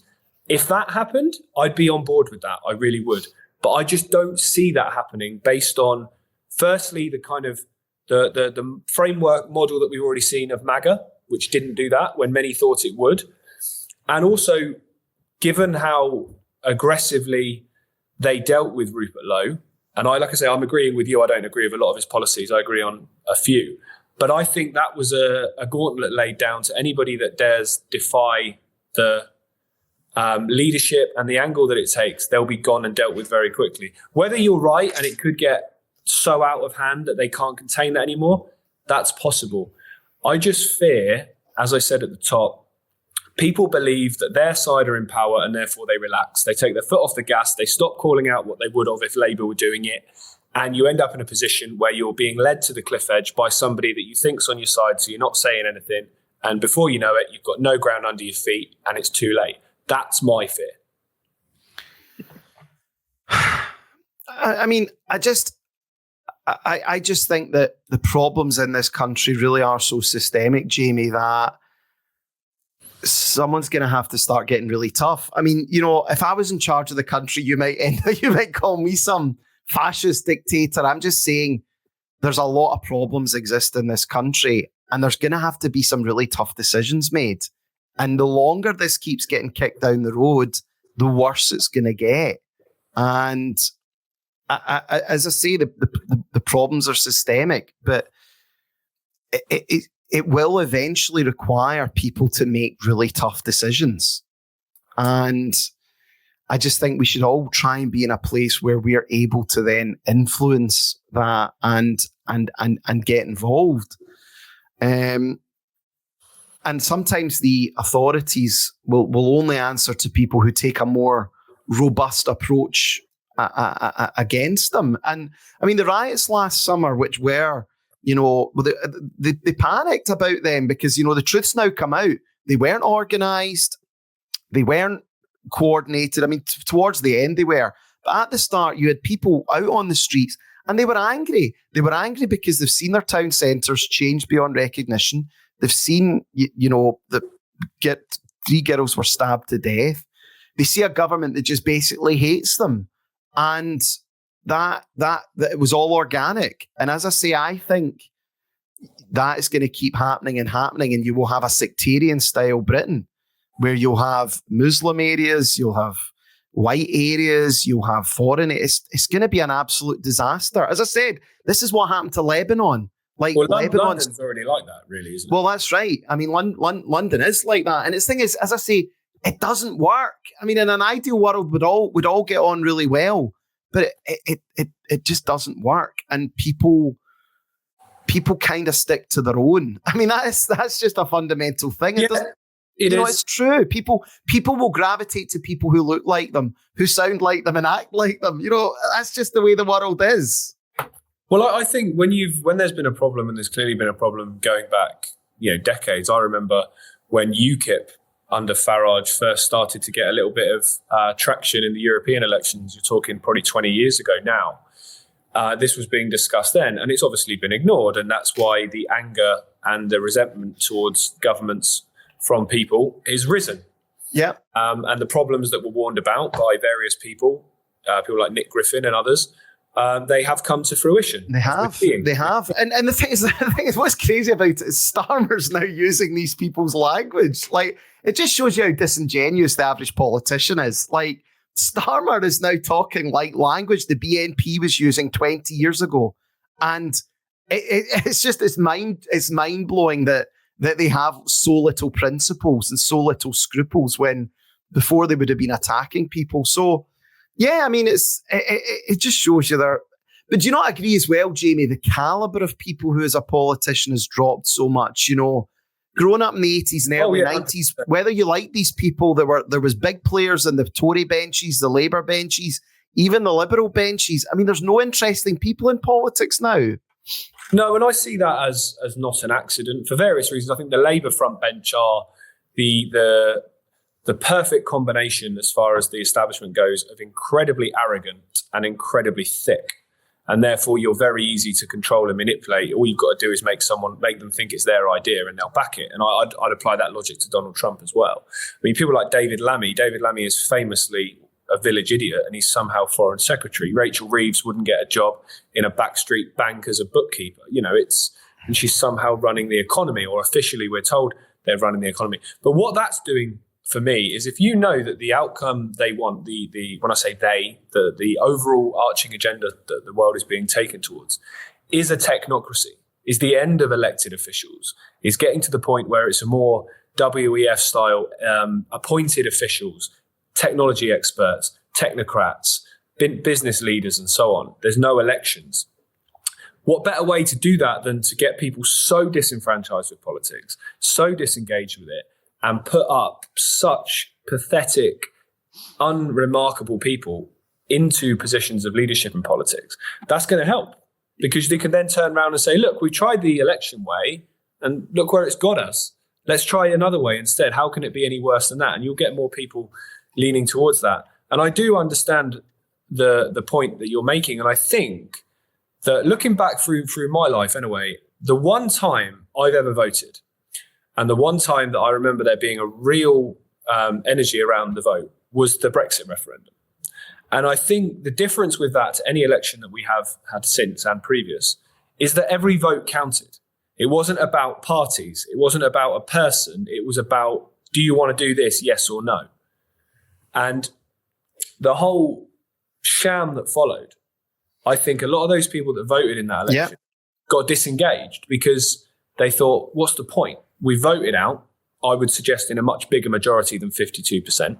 If that happened, I'd be on board with that. I really would. But I just don't see that happening based on, firstly, the kind of the framework model that we've already seen of MAGA, which didn't do that when many thought it would. And also, given how aggressively they dealt with Rupert Lowe, and like I say, I'm agreeing with you. I don't agree with a lot of his policies. I agree on a few. But I think that was a gauntlet laid down to anybody that dares defy the leadership and the angle that it takes. They'll be gone and dealt with very quickly. Whether you're right and it could get so out of hand that they can't contain that anymore, that's possible. I just fear, as I said at the top, people believe that their side are in power and therefore they relax. They take their foot off the gas. They stop calling out what they would have if Labour were doing it. And you end up in a position where you're being led to the cliff edge by somebody that you think's on your side, so you're not saying anything. And before you know it, you've got no ground under your feet and it's too late. That's my fear. I mean, I just think that the problems in this country really are so systemic, Jaymie, that someone's going to have to start getting really tough. I mean, if I was in charge of the country, you might call me some fascist dictator. I'm just saying there's a lot of problems exist in this country, and there's going to have to be some really tough decisions made. And the longer this keeps getting kicked down the road, the worse it's going to get. And as I say, the problems are systemic, but it will eventually require people to make really tough decisions. And I just think we should all try and be in a place where we are able to then influence that and get involved. And sometimes the authorities will only answer to people who take a more robust approach against them. And I mean, the riots last summer, which were, they panicked about them because, the truth's now come out. They weren't organised. They weren't coordinated. I mean, towards the end they were. But at the start, you had people out on the streets and they were angry. They were angry because they've seen their town centres change beyond recognition. They've seen, three girls were stabbed to death. They see a government that just basically hates them. And that it was all organic. And as I say, I think that is going to keep happening, and you will have a sectarian style Britain where you'll have Muslim areas, you'll have white areas, you'll have foreign. It's going to be an absolute disaster. As I said, this is what happened to Lebanon. London's already like that, really, isn't it? Well, that's right. I mean, London is like that. And the thing is, as I say, it doesn't work. I mean, in an ideal world, we'd all get on really well, but it just doesn't work. And people kind of stick to their own. I mean, that's just a fundamental thing. It's true. People will gravitate to people who look like them, who sound like them and act like them. That's just the way the world is. Well, I think when there's been a problem, and there's clearly been a problem going back, decades. I remember when UKIP under Farage first started to get a little bit of traction in the European elections. You're talking probably 20 years ago now. This was being discussed then, and it's obviously been ignored. And that's why the anger and the resentment towards governments from people is risen. Yeah. And the problems that were warned about by various people like Nick Griffin and others, they have come to fruition. They have. And the thing is, what's crazy about it is Starmer's now using these people's language. Like, it just shows you how disingenuous the average politician is. Like, Starmer is now talking like language the BNP was using 20 years ago. And it's mind blowing that they have so little principles and so little scruples when before they would have been attacking people. So, yeah, I mean, it just shows you there. But do you not agree as well, Jaymie, the caliber of people who as a politician has dropped so much, growing up in the 80s and early 90s, whether you like these people, there was big players in the Tory benches, the Labour benches, even the Liberal benches. I mean, there's no interesting people in politics now. No, and I see that as not an accident for various reasons. I think the Labour front bench are the perfect combination as far as the establishment goes of incredibly arrogant and incredibly thick. And therefore, you're very easy to control and manipulate. All you've got to do is make them think it's their idea and they'll back it. And I'd apply that logic to Donald Trump as well. I mean, people like David Lammy. David Lammy is famously a village idiot, and he's somehow foreign secretary. Rachel Reeves wouldn't get a job in a backstreet bank as a bookkeeper. And she's somehow running the economy, or officially we're told they're running the economy. But what that's doing for me is, if you know that the outcome they want, when I say the overall arching agenda that the world is being taken towards is a technocracy, is the end of elected officials, is getting to the point where it's a more WEF style appointed officials, technology experts, technocrats, business leaders, and so on. There's no elections. What better way to do that than to get people so disenfranchised with politics, so disengaged with it, and put up such pathetic, unremarkable people into positions of leadership in politics? That's going to help, because they can then turn around and say, look, we tried the election way and look where it's got us. Let's try another way instead. How can it be any worse than that? And you'll get more people leaning towards that. And I do understand the point that you're making. And I think that looking back through my life anyway, the one time I've ever voted and the one time that I remember there being a real energy around the vote was the Brexit referendum. And I think the difference with that to any election that we have had since and previous is that every vote counted. It wasn't about parties. It wasn't about a person. It was about, do you want to do this, yes or no? And the whole sham that followed, I think a lot of those people that voted in that election got disengaged because they thought, what's the point? We voted out, I would suggest, in a much bigger majority than 52%.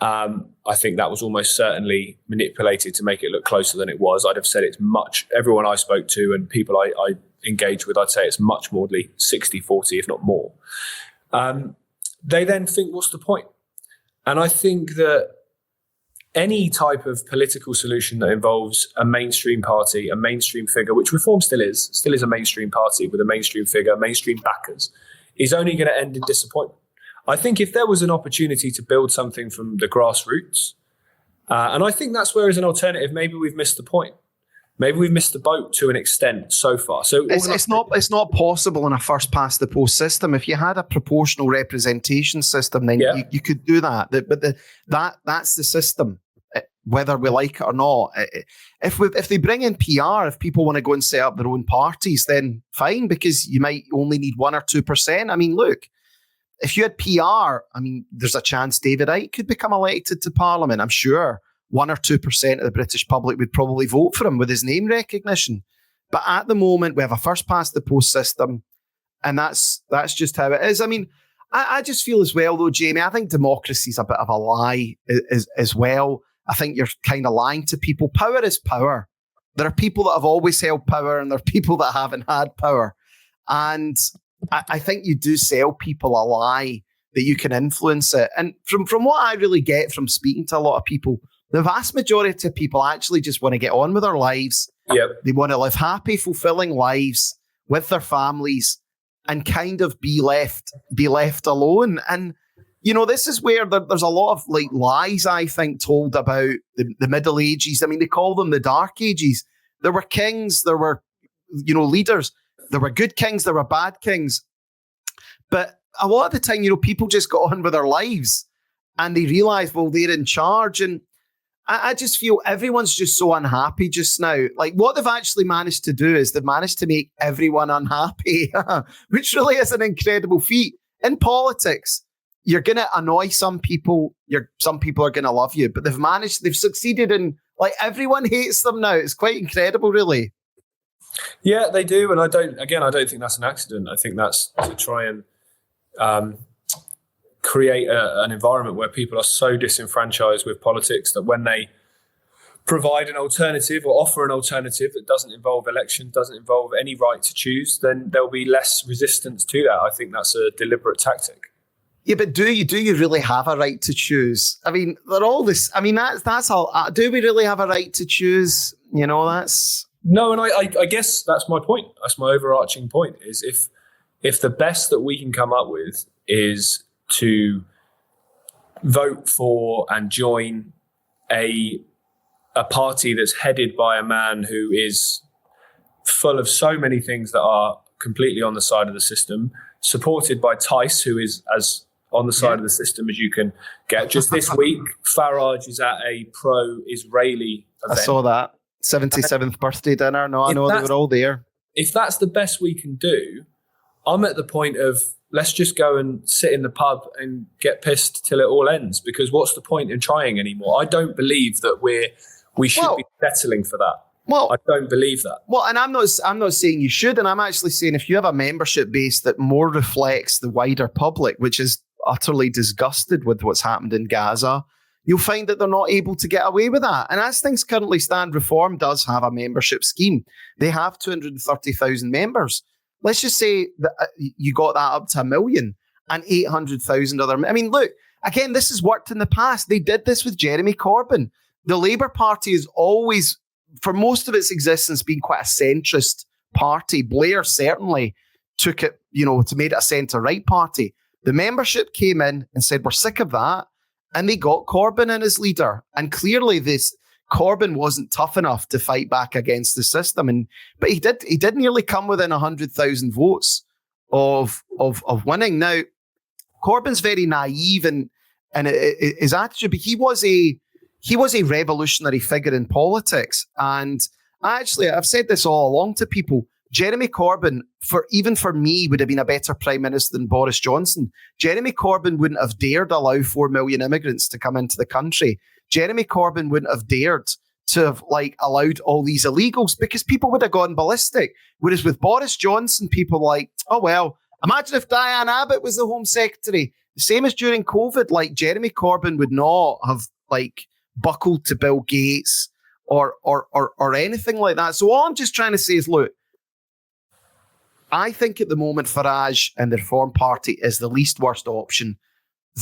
I think that was almost certainly manipulated to make it look closer than it was. I'd have said it's much, everyone I spoke to and people I engage with, I'd say it's much more 60-40, if not more. They then think, what's the point? And I think that any type of political solution that involves a mainstream party, a mainstream figure, which Reform still is a mainstream party with a mainstream figure, mainstream backers, is only going to end in disappointment. I think if there was an opportunity to build something from the grassroots, and I think that's where as an alternative, maybe we've missed the point. Maybe we've missed the boat to an extent so far. So it's not possible in a first past the post system. If you had a proportional representation system, then you could do that. But that's the system, whether we like it or not. If they bring in PR, if people want to go and set up their own parties, then fine, because you might only need 1 or 2%. I mean, look, if you had PR, I mean, there's a chance David Icke could become elected to Parliament. I'm sure 1 or 2% of the British public would probably vote for him with his name recognition. But at the moment, we have a first past the post system, and that's just how it is. I mean, I just feel as well, though, Jaymie, I think democracy's a bit of a lie as well. I think you're kind of lying to people. Power is power. There are people that have always held power, and there are people that haven't had power. And I think you do sell people a lie that you can influence it. And from what I really get from speaking to a lot of people, the vast majority of people actually just want to get on with their lives. Yep. They want to live happy, fulfilling lives with their families and kind of be left alone. And, you know, this is where there's a lot of lies, I think, told about the Middle Ages. I mean, they call them the Dark Ages. There were kings, there were, leaders. There were good kings, there were bad kings. But a lot of the time, people just got on with their lives and they realised, well, they're in charge. And I just feel everyone's just so unhappy just now. Like, what they've actually managed to do is they've managed to make everyone unhappy, which really is an incredible feat. In politics, you're going to annoy some people. Some people are going to love you, but they've succeeded in, everyone hates them now. It's quite incredible, really. Yeah, they do. And I don't think that's an accident. I think that's to try and create an environment where people are so disenfranchised with politics that when they provide an alternative or offer an alternative that doesn't involve election, doesn't involve any right to choose, then there'll be less resistance to that. I think that's a deliberate tactic. Yeah, but do you really have a right to choose? I mean, they're all this. I mean, that's all. Do we really have a right to choose? That's... No, and I guess that's my point. That's my overarching point, is if the best that we can come up with is to vote for and join a party that's headed by a man who is full of so many things that are completely on the side of the system, supported by Tice, who is as on the side of the system as you can get. Just this week, Farage is at a pro-Israeli event. I saw that. 77th birthday dinner. No, I know they were all there. If that's the best we can do, I'm at the point of let's just go and sit in the pub and get pissed till it all ends, because what's the point in trying anymore? I don't believe that we should be settling for that. Well, I don't believe that. Well, and I'm not saying you should, and I'm actually saying if you have a membership base that more reflects the wider public, which is utterly disgusted with what's happened in Gaza, you'll find that they're not able to get away with that. And as things currently stand, Reform does have a membership scheme. They have 230,000 members. Let's just say that you got that up to 1 million and 800,000 other... I mean, look, again, this has worked in the past. They did this with Jeremy Corbyn. The Labour Party has always, for most of its existence, been quite a centrist party. Blair certainly took it, to made it a centre-right party. The membership came in and said, we're sick of that. And they got Corbyn in as leader. And clearly Corbyn wasn't tough enough to fight back against the system. But he did nearly come within 100,000 votes of winning. Now, Corbyn's very naive and his attitude, but he was a revolutionary figure in politics. And I've said this all along to people. Jeremy Corbyn, even for me, would have been a better prime minister than Boris Johnson. Jeremy Corbyn wouldn't have dared allow 4 million immigrants to come into the country. Jeremy Corbyn wouldn't have dared to have allowed all these illegals because people would have gone ballistic. Whereas with Boris Johnson, people were like, oh, well, imagine if Diane Abbott was the Home Secretary. The same as during COVID, Jeremy Corbyn would not have buckled to Bill Gates or anything like that. So all I'm just trying to say is, look, I think at the moment Farage and the Reform Party is the least worst option.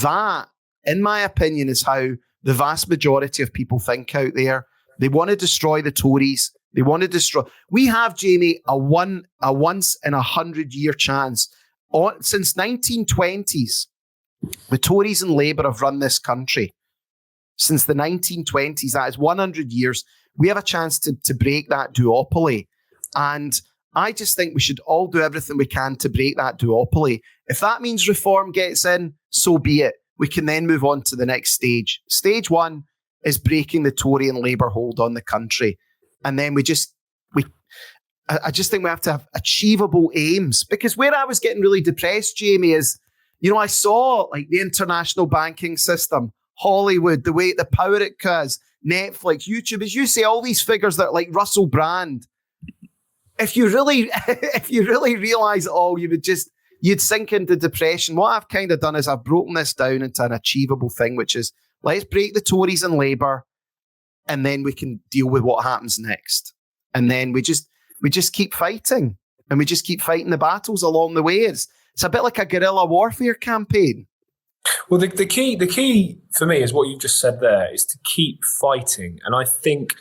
That, in my opinion, is how the vast majority of people think out there. They want to destroy the Tories. They want to destroy. We have, Jaymie, a once in 100-year chance. Since 1920s, the Tories and Labour have run this country. Since the 1920s, that is 100 years. We have a chance to break that duopoly. And I just think we should all do everything we can to break that duopoly. If that means Reform gets in, so be it. We can then move on to the next stage. Stage 1 is breaking the Tory and Labour hold on the country. And then I just think we have to have achievable aims. Because where I was getting really depressed, Jaymie, is, I saw the international banking system, Hollywood, the power it has, Netflix, YouTube, as you say, all these figures that are like Russell Brand. If you really realize it all, you'd sink into depression. What I've kind of done is I've broken this down into an achievable thing, which is let's break the Tories and Labour, and then we can deal with what happens next. And then we just keep fighting, and we just keep fighting the battles along the way. It's a bit like a guerrilla warfare campaign. Well, the key for me is what you just said there, is to keep fighting. And I think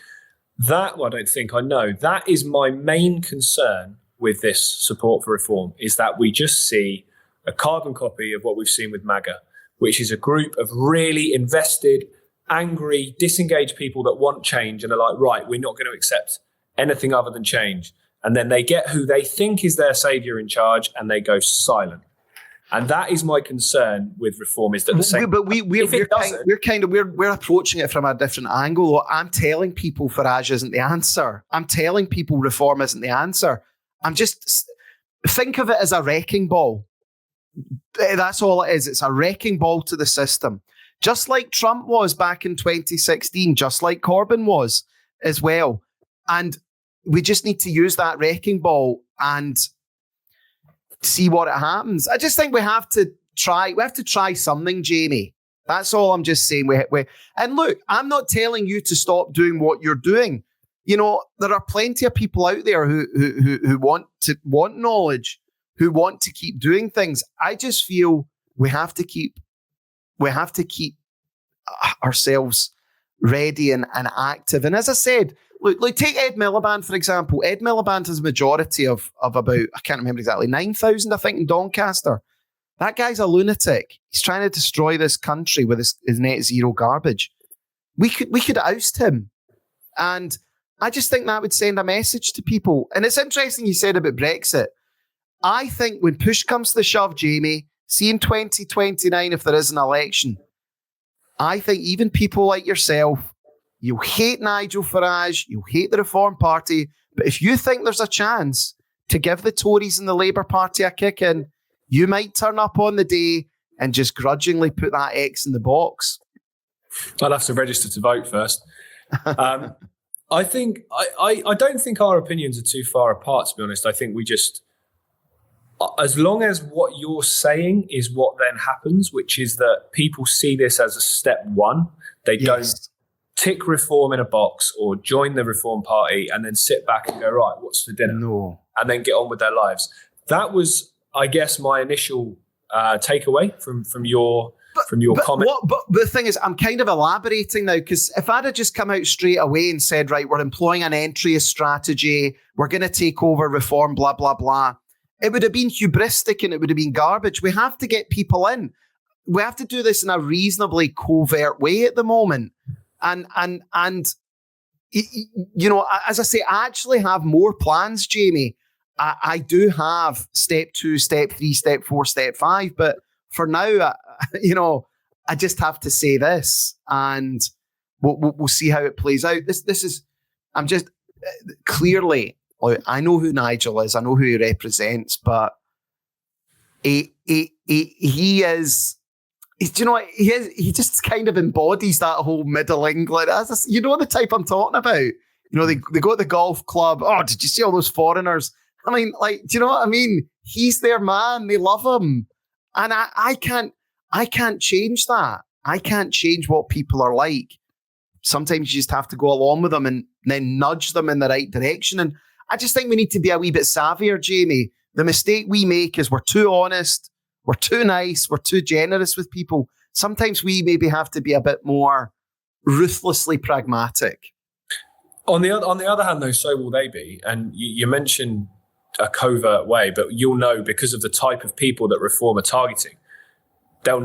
that is my main concern with this support for reform, is that we just see a carbon copy of what we've seen with MAGA, which is a group of really invested, angry, disengaged people that want change and are like, right, we're not going to accept anything other than change. And then they get who they think is their saviour in charge and they go silent. And that is my concern with reform, is that the same. But we're approaching it from a different angle. I'm telling people Farage isn't the answer. I'm telling people reform isn't the answer. I'm just think of it as a wrecking ball. That's all it is. It's a wrecking ball to the system, just like Trump was back in 2016, just like Corbyn was as well. And we just need to use that wrecking ball and see what happens. I just think we have to try something, Jaymie. That's all I'm just saying. And look, I'm not telling you to stop doing what you're doing. There are plenty of people out there who want knowledge, who want to keep doing things. I just feel we have to keep ourselves ready and active. And as I said, look, take Ed Miliband, for example. Ed Miliband has a majority of about, I can't remember exactly, 9,000, I think, in Doncaster. That guy's a lunatic. He's trying to destroy this country with his net zero garbage. We could oust him. And I just think that would send a message to people. And it's interesting you said about Brexit. I think when push comes to the shove, Jaymie, see in 2029, if there is an election, I think even people like yourself, you'll hate Nigel Farage, you'll hate the Reform Party, but if you think there's a chance to give the Tories and the Labour Party a kick in, you might turn up on the day and just grudgingly put that X in the box. I'll have to register to vote first. I don't think our opinions are too far apart, to be honest. I think we just, as long as what you're saying is what then happens, which is that people see this as a step one, they don't tick reform in a box or join the Reform Party and then sit back and go, right, what's for dinner? No. And then get on with their lives. That was, I guess, my initial takeaway from your comment. But the thing is, I'm kind of elaborating now, because if I'd have just come out straight away and said, right, we're employing an entryist strategy, we're going to take over reform, blah, blah, blah, it would have been hubristic and it would have been garbage. We have to get people in. We have to do this in a reasonably covert way at the moment. And you know, as I say, I actually have more plans, Jaymie. I do have step 2, step 3, step 4, step 5. But for now, you know, I just have to say this, and we'll see how it plays out. This is, I'm just clearly, I know who Nigel is. I know who he represents, but he is. Do you know what? He just kind of embodies that whole Middle England. You know the type I'm talking about. You know, they go to the golf club. Oh, did you see all those foreigners? I mean, like, do you know what I mean? He's their man. They love him, and I can't change that. I can't change what people are like. Sometimes you just have to go along with them and then nudge them in the right direction. And I just think we need to be a wee bit savvier, Jaymie. The mistake we make is we're too honest. We're too nice. We're too generous with people. Sometimes we maybe have to be a bit more ruthlessly pragmatic. On the other hand, though, so will they be. And you mentioned a covert way, but you'll know because of the type of people that Reform are targeting. They'll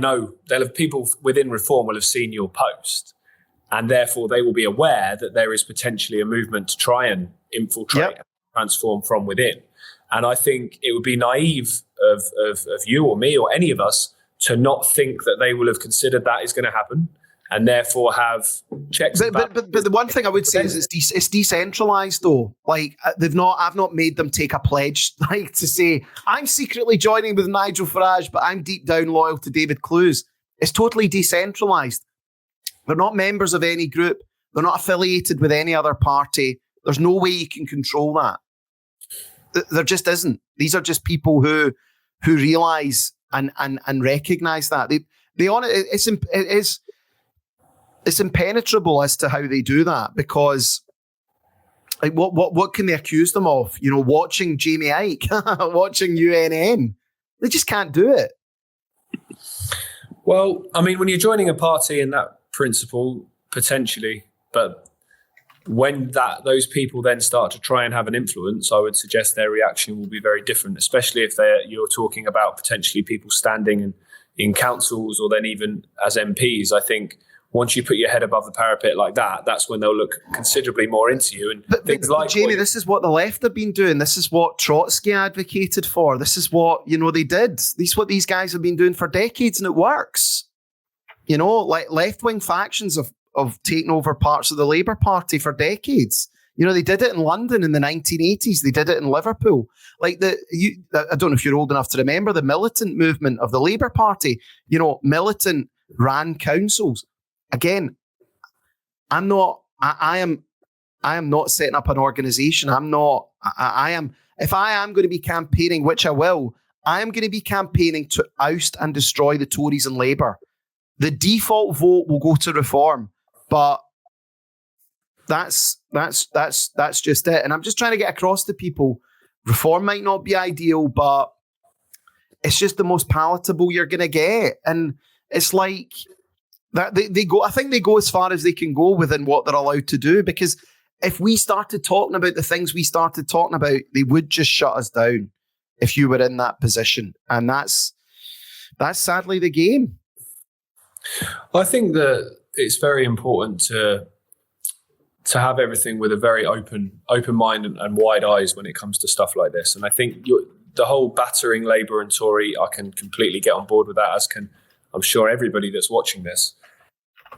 have people within Reform will have seen your post, and therefore they will be aware that there is potentially a movement to try and infiltrate and transform from within. And I think it would be naive of you or me or any of us to not think that they will have considered that is going to happen, and therefore have checks. But the one thing I would say is it's decentralized though. Like I've not made them take a pledge like to say I'm secretly joining with Nigel Farage, but I'm deep down loyal to David Clews. It's totally decentralized. They're not members of any group. They're not affiliated with any other party. There's no way you can control that. There just isn't. These are just people who realize and recognize that it's impenetrable as to how they do that, because like what can they accuse them of? You know, watching Jamie Ike, watching UNN. They just can't do it. Well, I mean, when you're joining a party in that principle, potentially, but when those people then start to try and have an influence, I would suggest their reaction will be very different, especially if you're talking about potentially people standing in councils or then even as MPs. I think once you put your head above the parapet like that, that's when they'll look considerably more into you. And but Jaymie, this is what the left have been doing. This is what Trotsky advocated for. This is what, you know, they did. This is what these guys have been doing for decades, and it works. You know, like left-wing factions have taken over parts of the Labour Party for decades. You know, they did it in London in the 1980s. They did it in Liverpool. Like I don't know if you're old enough to remember the militant movement of the Labour Party. You know, militant ran councils. Again, I am not setting up an organisation. If I am going to be campaigning, which I will, I am going to be campaigning to oust and destroy the Tories and Labour. The default vote will go to Reform, but that's just it. And I'm just trying to get across to people, Reform might not be ideal, but it's just the most palatable you're going to get. And it's like that they go. I think they go as far as they can go within what they're allowed to do. Because if we started talking about the things we started talking about, they would just shut us down. If you were in that position, and that's sadly the game. I think that it's very important to have everything with a very open mind and wide eyes when it comes to stuff like this. And I think the whole battering Labour and Tory, I can completely get on board with that, as can, I'm sure, everybody that's watching this.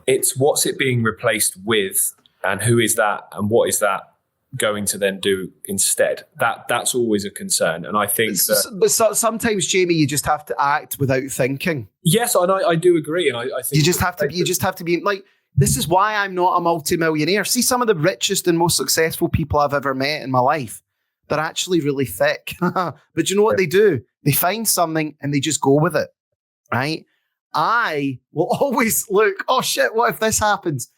It's what's it being replaced with, and who is that, and what is that going to then do instead? That's always a concern. And I think but sometimes, Jaymie, you just have to act without thinking. Yes, and I do agree. And I think you just have to be like, this is why I'm not a multimillionaire. See, some of the richest and most successful people I've ever met in my life, they're actually really thick. But you know what they do? They find something and they just go with it, right? I will always look, oh shit, what if this happens?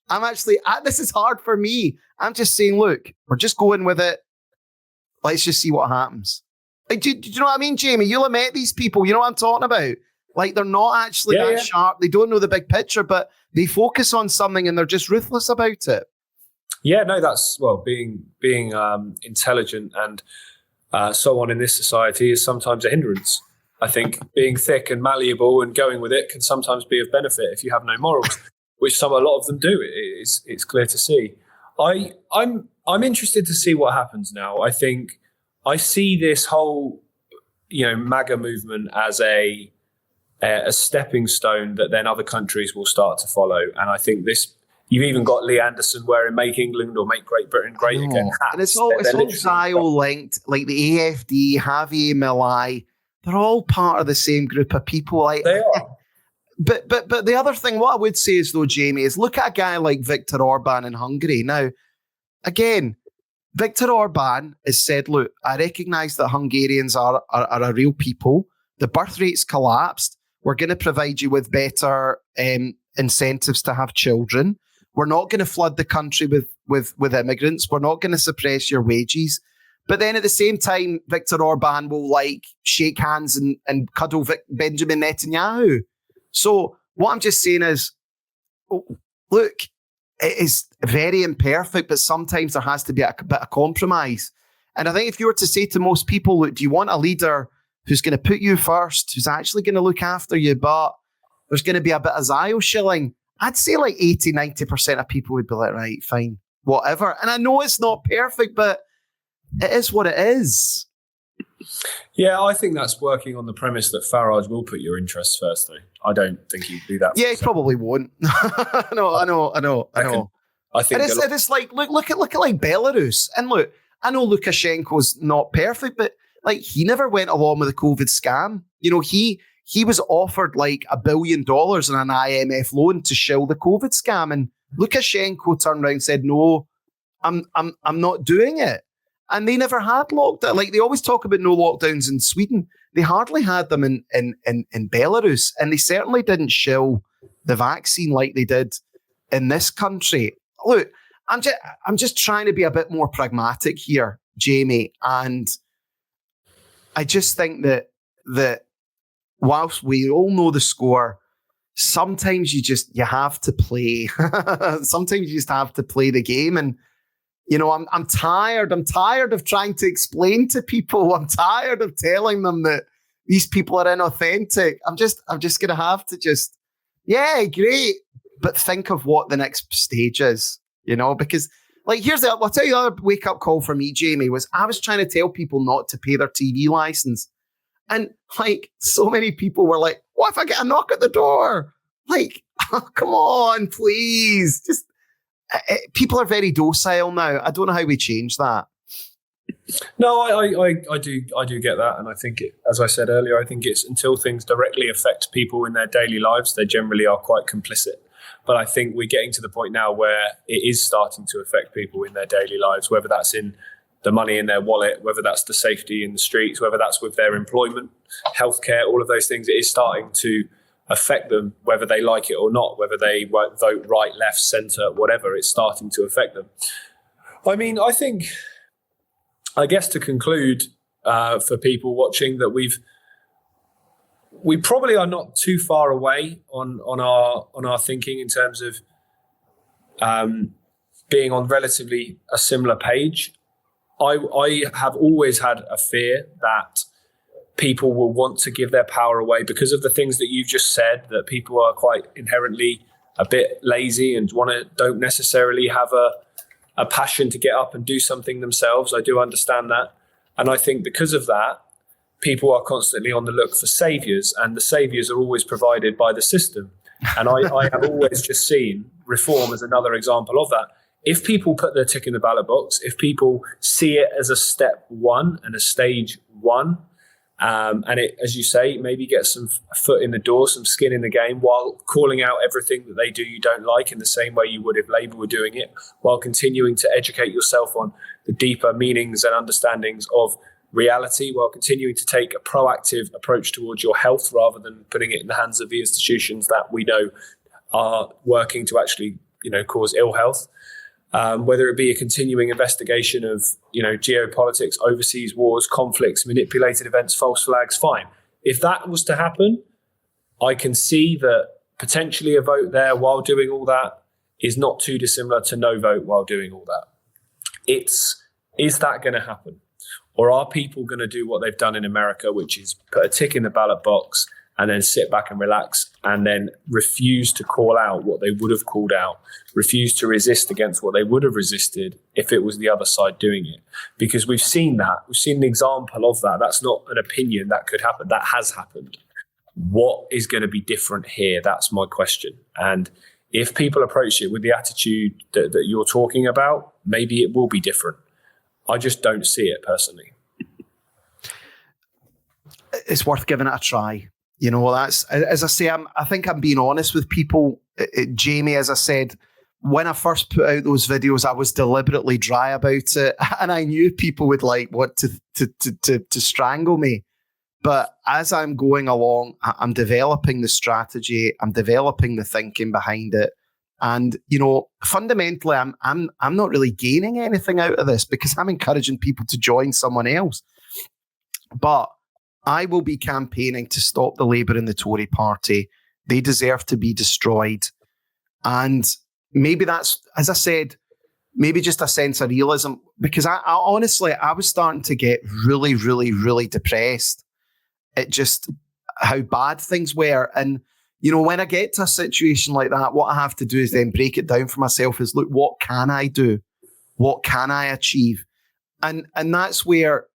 This is hard for me. I'm just saying, look, we're just going with it. Let's just see what happens. Like, do you know what I mean, Jaymie? You'll have met these people. You know what I'm talking about? Like, they're not actually that sharp. They don't know the big picture, but they focus on something and they're just ruthless about it. Yeah, no, that's, well, being intelligent and so on in this society is sometimes a hindrance. I think being thick and malleable and going with it can sometimes be of benefit if you have no morals, which a lot of them do. It's clear to see. I'm interested to see what happens now. I think I see this whole, MAGA movement as a stepping stone that then other countries will start to follow. And I think you've even got Lee Anderson wearing "Make England" or "Make Great Britain Great Again" hats. And it's all Zio linked, like the AFD, Javier Milei. They're all part of the same group of people. They are. But the other thing, what I would say is, though, Jaymie, is look at a guy like Viktor Orban in Hungary. Now, again, Viktor Orban has said, look, I recognise that Hungarians are a real people. The birth rate's collapsed. We're going to provide you with better incentives to have children. We're not going to flood the country with immigrants. We're not going to suppress your wages. But then at the same time, Viktor Orban will shake hands and cuddle Benjamin Netanyahu. So what I'm just saying is, look, it is very imperfect, but sometimes there has to be a bit of compromise. And I think if you were to say to most people, look, do you want a leader who's going to put you first, who's actually going to look after you, but there's going to be a bit of Zio shilling? I'd say 80, 90% of people would be like, right, fine, whatever. And I know it's not perfect, but it is what it is. Yeah, I think that's working on the premise that Farage will put your interests first, though. I don't think he'd do that. Yeah, he probably won't. I know. I think it's like look at like Belarus, and look, I know Lukashenko's not perfect, but he never went along with the COVID scam. He was offered $1 billion in an IMF loan to shill the COVID scam, and Lukashenko turned around and said, "No, I'm not doing it." And they never had lockdown. They always talk about no lockdowns in Sweden. They hardly had them in Belarus, and they certainly didn't shill the vaccine like they did in this country. Look, I'm just trying to be a bit more pragmatic here, Jaymie, and I just think that whilst we all know the score, sometimes you have to play. Sometimes you just have to play the game. And I'm tired. I'm tired of trying to explain to people. I'm tired of telling them that these people are inauthentic. I'm just going to have to yeah, great, but think of what the next stage is, because I'll tell you the other wake up call for me, Jaymie, was I was trying to tell people not to pay their TV license. And so many people were like, what if I get a knock at the door? Oh, come on, please. People are very docile now. I don't know how we change that. No, I do get that, and I think as I said earlier, I think it's until things directly affect people in their daily lives, they generally are quite complicit. But I think we're getting to the point now where it is starting to affect people in their daily lives, whether that's in the money in their wallet, whether that's the safety in the streets, whether that's with their employment, healthcare, all of those things. It is starting to affect them, whether they like it or not, whether they vote right, left, centre, whatever. It's starting to affect them. I mean, I guess to conclude for people watching, that we probably are not too far away on our thinking in terms of being on relatively a similar page. I have always had a fear that people will want to give their power away because of the things that you've just said, that people are quite inherently a bit lazy and don't necessarily have a passion to get up and do something themselves. I do understand that. And I think because of that, people are constantly on the look for saviours, and the saviours are always provided by the system. And I have always just seen reform as another example of that. If people put their tick in the ballot box, if people see it as a step one and a stage one, and it, as you say, maybe get some foot in the door, some skin in the game, while calling out everything that they do you don't like in the same way you would if Labour were doing it, while continuing to educate yourself on the deeper meanings and understandings of reality, while continuing to take a proactive approach towards your health rather than putting it in the hands of the institutions that we know are working to actually, cause ill health. Whether it be a continuing investigation of, geopolitics, overseas wars, conflicts, manipulated events, false flags, fine. If that was to happen, I can see that potentially a vote there while doing all that is not too dissimilar to no vote while doing all that. Is that going to happen? Or are people going to do what they've done in America, which is put a tick in the ballot box and then sit back and relax and then refuse to call out what they would have called out, refuse to resist against what they would have resisted if it was the other side doing it? Because we've seen that. We've seen an example of that. That's not an opinion. That could happen. That has happened. What is going to be different here? That's my question. And if people approach it with the attitude that you're talking about, maybe it will be different. I just don't see it personally. It's worth giving it a try. You know, that's, as I say, I think I'm being honest with people. Jaymie, as I said, when I first put out those videos, I was deliberately dry about it, and I knew people would want to strangle me. But as I'm going along, I'm developing the strategy, I'm developing the thinking behind it, and you know, fundamentally, I'm not really gaining anything out of this because I'm encouraging people to join someone else. But I will be campaigning to stop the Labour and the Tory party. They deserve to be destroyed. And maybe that's, as I said, maybe just a sense of realism, because I honestly, I was starting to get really, really, really depressed at just how bad things were. And, you know, when I get to a situation like that, what I have to do is then break it down for myself is, look, what can I do? What can I achieve? And that's where,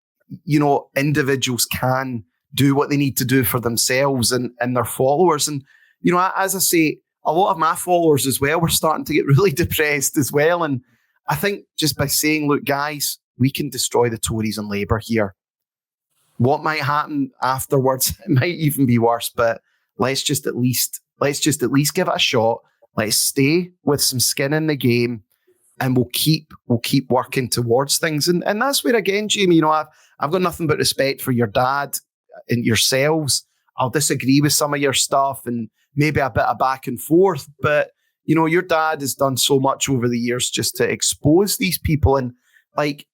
you know, individuals can do what they need to do for themselves and their followers. And, you know, as I say, a lot of my followers as well were starting to get really depressed as well. And I think just by saying, look, guys, we can destroy the Tories and Labour here. What might happen afterwards, it might even be worse, but let's just at least give it a shot. Let's stay with some skin in the game. And we'll keep working towards things, and that's where, again, Jaymie, you know, I've got nothing but respect for your dad and yourselves. I'll disagree with some of your stuff and maybe a bit of back and forth, but you know, your dad has done so much over the years just to expose these people, and like,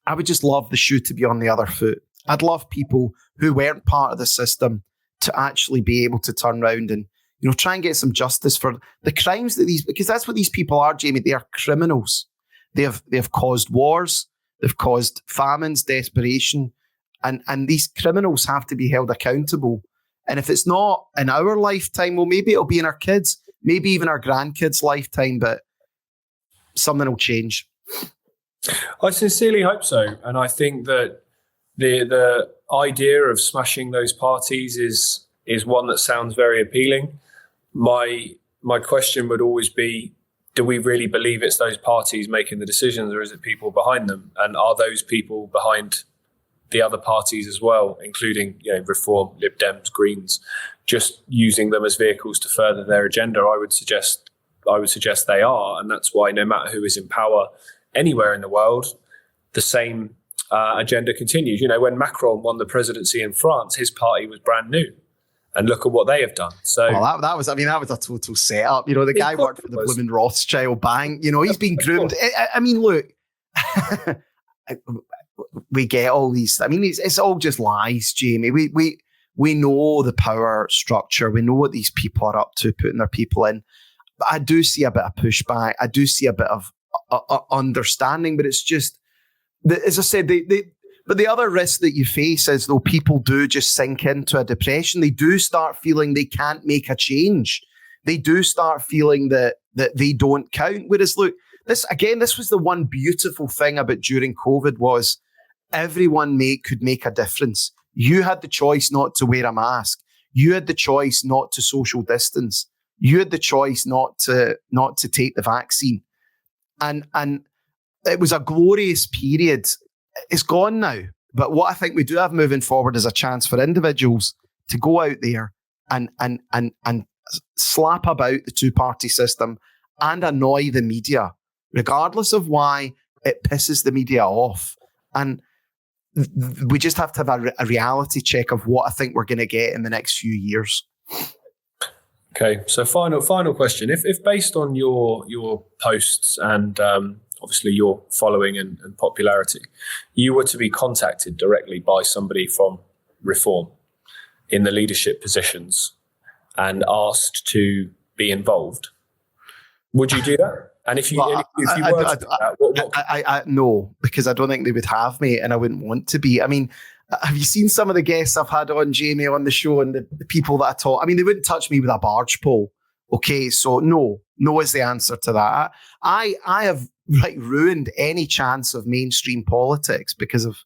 I would just love the shoe to be on the other foot. I'd love people who weren't part of the system to actually be able to turn around and, you know, try and get some justice for the crimes that because that's what these people are, Jaymie. They are criminals. They have caused wars. They've caused famines, desperation, and these criminals have to be held accountable. And if it's not in our lifetime, well, maybe it'll be in our kids, maybe even our grandkids' lifetime, but something will change. I sincerely hope so. And I think that the idea of smashing those parties is one that sounds very appealing. My question would always be, do we really believe it's those parties making the decisions, or is it people behind them? And are those people behind the other parties as well, including, you know, Reform, Lib Dems, Greens, just using them as vehicles to further their agenda? I would suggest they are, and that's why no matter who is in power anywhere in the world, the same agenda continues. You know, when Macron won the presidency in France, his party was brand new. And look at what they have done. So that was a total setup. You know, the guy worked for the blooming Rothschild Bank. You know, he's been groomed. I mean, look, we get all these. I mean, it's all just lies, Jaymie. We know the power structure. We know what these people are up to, putting their people in. But I do see a bit of pushback. I do see a bit of understanding. But it's just, as I said, But the other risk that you face is, though, people do just sink into a depression. They do start feeling they can't make a change. They do start feeling that they don't count. Whereas, look, this was the one beautiful thing about during COVID was everyone could make a difference. You had the choice not to wear a mask. You had the choice not to social distance. You had the choice not to take the vaccine. And it was a glorious period. It's gone now. But what I think we do have moving forward is a chance for individuals to go out there and slap about the two-party system and annoy the media, regardless of why it pisses the media off. And we just have to have a reality check of what I think we're going to get in the next few years. Okay, so final question. If based on your posts and obviously your following and popularity, you were to be contacted directly by somebody from Reform in the leadership positions and asked to be involved, would you do that? And if you Well, if you were to do that, what no, because I don't think they would have me, and I wouldn't want to be. I mean, have you seen some of the guests I've had on, Jaymie, on the show, and the people that I talk? I mean, they wouldn't touch me with a barge pole. Okay, so no is the answer to that. I have ruined any chance of mainstream politics because of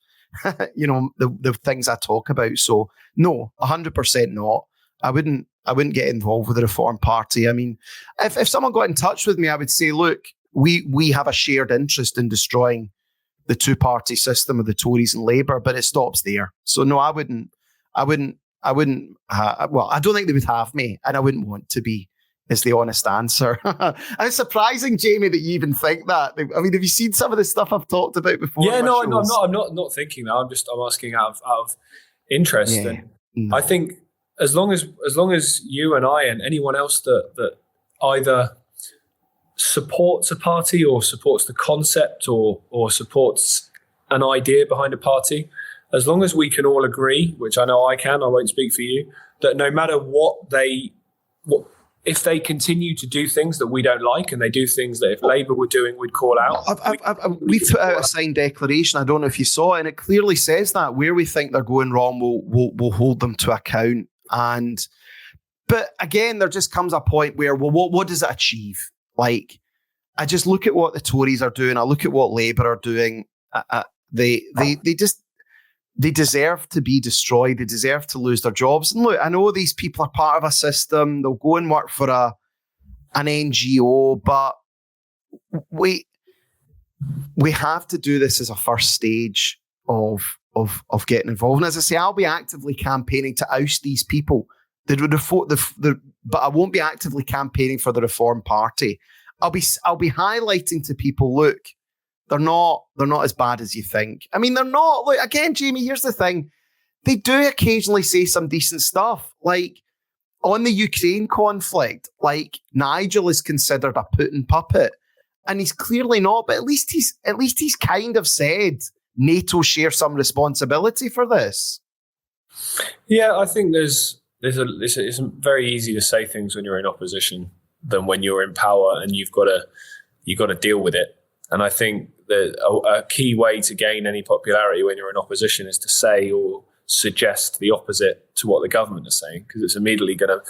the things I talk about. So no, 100% not. I wouldn't get involved with the Reform Party. I mean, if someone got in touch with me, I would say, look, we have a shared interest in destroying the two-party system of the Tories and Labour, but it stops there. So no, I wouldn't. Well, I don't think they would have me, and I wouldn't want to be. Is the honest answer. And it's surprising, Jaymie, that you even think that. I mean, have you seen some of the stuff I've talked about before? Yeah, no, I'm not thinking that. I'm asking out of interest. Yeah. And I think as long as you and I and anyone else that either supports a party or supports the concept or supports an idea behind a party, as long as we can all agree, which I know I won't speak for you, that no matter if they continue to do things that we don't like, and they do things that if Labour were doing, we'd call out. We've put out a signed declaration. I don't know if you saw it, and it clearly says that where we think they're going wrong, we'll hold them to account. But again, there just comes a point where, well, what does it achieve? Like, I just look at what the Tories are doing. I look at what Labour are doing. They deserve to be destroyed. They deserve to lose their jobs. And look, I know these people are part of a system. They'll go and work for an NGO, but we have to do this as a first stage of getting involved. And as I say, I'll be actively campaigning to oust these people. But I won't be actively campaigning for the Reform Party. I'll be highlighting to people, look, they're not as bad as you think. I mean, they're not. Look, again, Jaymie, here's the thing. They do occasionally say some decent stuff. Like, on the Ukraine conflict, like, Nigel is considered a Putin puppet. And he's clearly not, but at least he's kind of said NATO share some responsibility for this. Yeah, I think it's very easy to say things when you're in opposition than when you're in power and you've got to deal with it. And I think that a key way to gain any popularity when you're in opposition is to say or suggest the opposite to what the government is saying, because it's immediately going to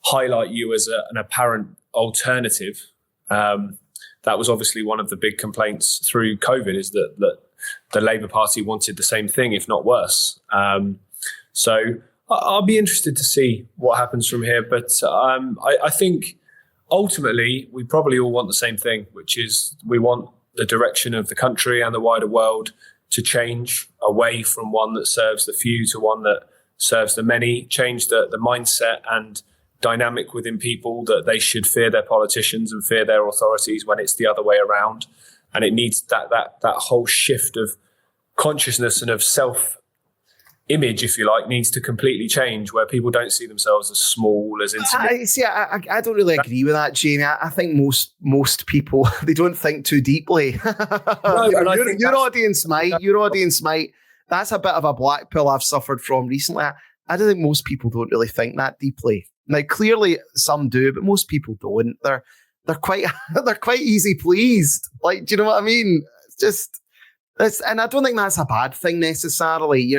highlight you as an apparent alternative. That was obviously one of the big complaints through COVID, is that the Labour Party wanted the same thing, if not worse. So I'll be interested to see what happens from here. But I think ultimately we probably all want the same thing, which is we want the direction of the country and the wider world to change away from one that serves the few to one that serves the many, change the mindset and dynamic within people that they should fear their politicians and fear their authorities when it's the other way around. And it needs that whole shift of consciousness and of self-image, if you like, needs to completely change, where people don't see themselves as small, as insignificant. I don't really agree with that, Jaymie. I think most people, they don't think too deeply. No, your audience might. That's a bit of a black pill I've suffered from recently. I don't think most people don't really think that deeply. Now, clearly some do, but most people don't. They're quite easy pleased. Like, do you know what I mean? And I don't think that's a bad thing necessarily.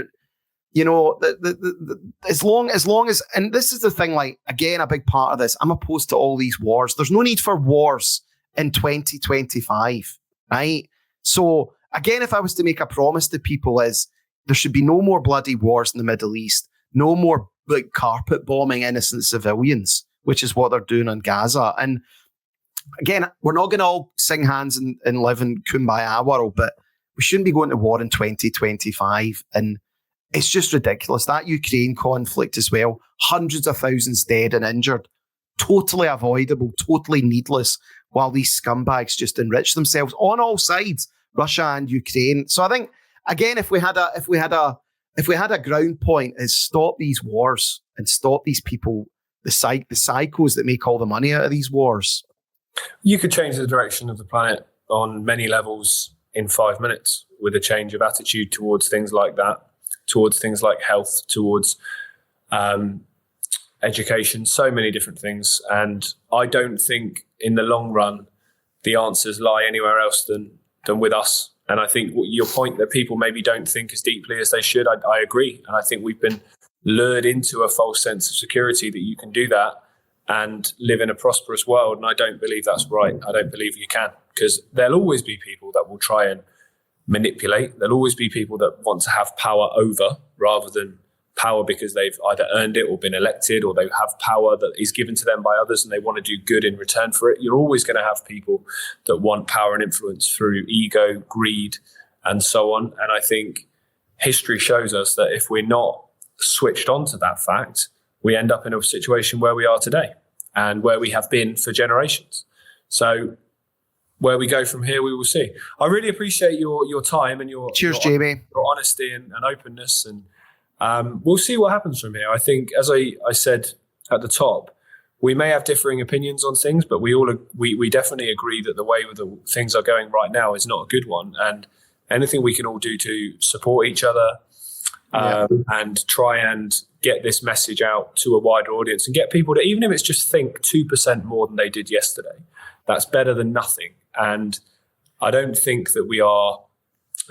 As long as, and this is the thing, like, again, a big part of this, I'm opposed to all these wars. There's no need for wars in 2025, right? So again, if I was to make a promise to people, is there should be no more bloody wars in the Middle East, no more like carpet bombing innocent civilians, which is what they're doing in Gaza. And again, we're not going to all sing hands and live in Kumbaya world, but we shouldn't be going to war in 2025. And it's just ridiculous. That Ukraine conflict as well, hundreds of thousands dead and injured, totally avoidable, totally needless, while these scumbags just enrich themselves on all sides, Russia and Ukraine. So I think, again, if we had a ground point, is stop these wars and stop these people, the psychos that make all the money out of these wars. You could change the direction of the planet on many levels in 5 minutes with a change of attitude towards things like that, towards things like health, towards education, so many different things. And I don't think in the long run the answers lie anywhere else than with us. And I think your point that people maybe don't think as deeply as they should, I agree. And I think we've been lured into a false sense of security that you can do that and live in a prosperous world. And I don't believe that's right. I don't believe you can, because there'll always be people that will try and manipulate. There'll always be people that want to have power over rather than power because they've either earned it or been elected, or they have power that is given to them by others and they want to do good in return for it. You're always going to have people that want power and influence through ego, greed, and so on. And I think history shows us that if we're not switched on to that fact, we end up in a situation where we are today and where we have been for generations. So where we go from here, we will see. I really appreciate your time and Cheers, Jaymie. Your honesty and openness, and we'll see what happens from here. I think, as I said at the top, we may have differing opinions on things, but we definitely agree that the way the things are going right now is not a good one. And anything we can all do to support each other and try and get this message out to a wider audience and get people to, even if it's just think 2% more than they did yesterday, that's better than nothing. And I don't think that we are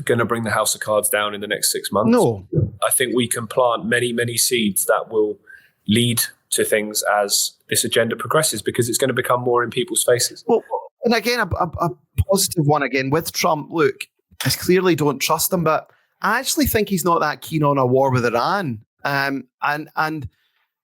going to bring the house of cards down in the next 6 months. No. I think we can plant many, many seeds that will lead to things as this agenda progresses, because it's going to become more in people's faces. Well, and again, a positive one again with Trump. Look, I clearly don't trust him, but I actually think he's not that keen on a war with Iran. And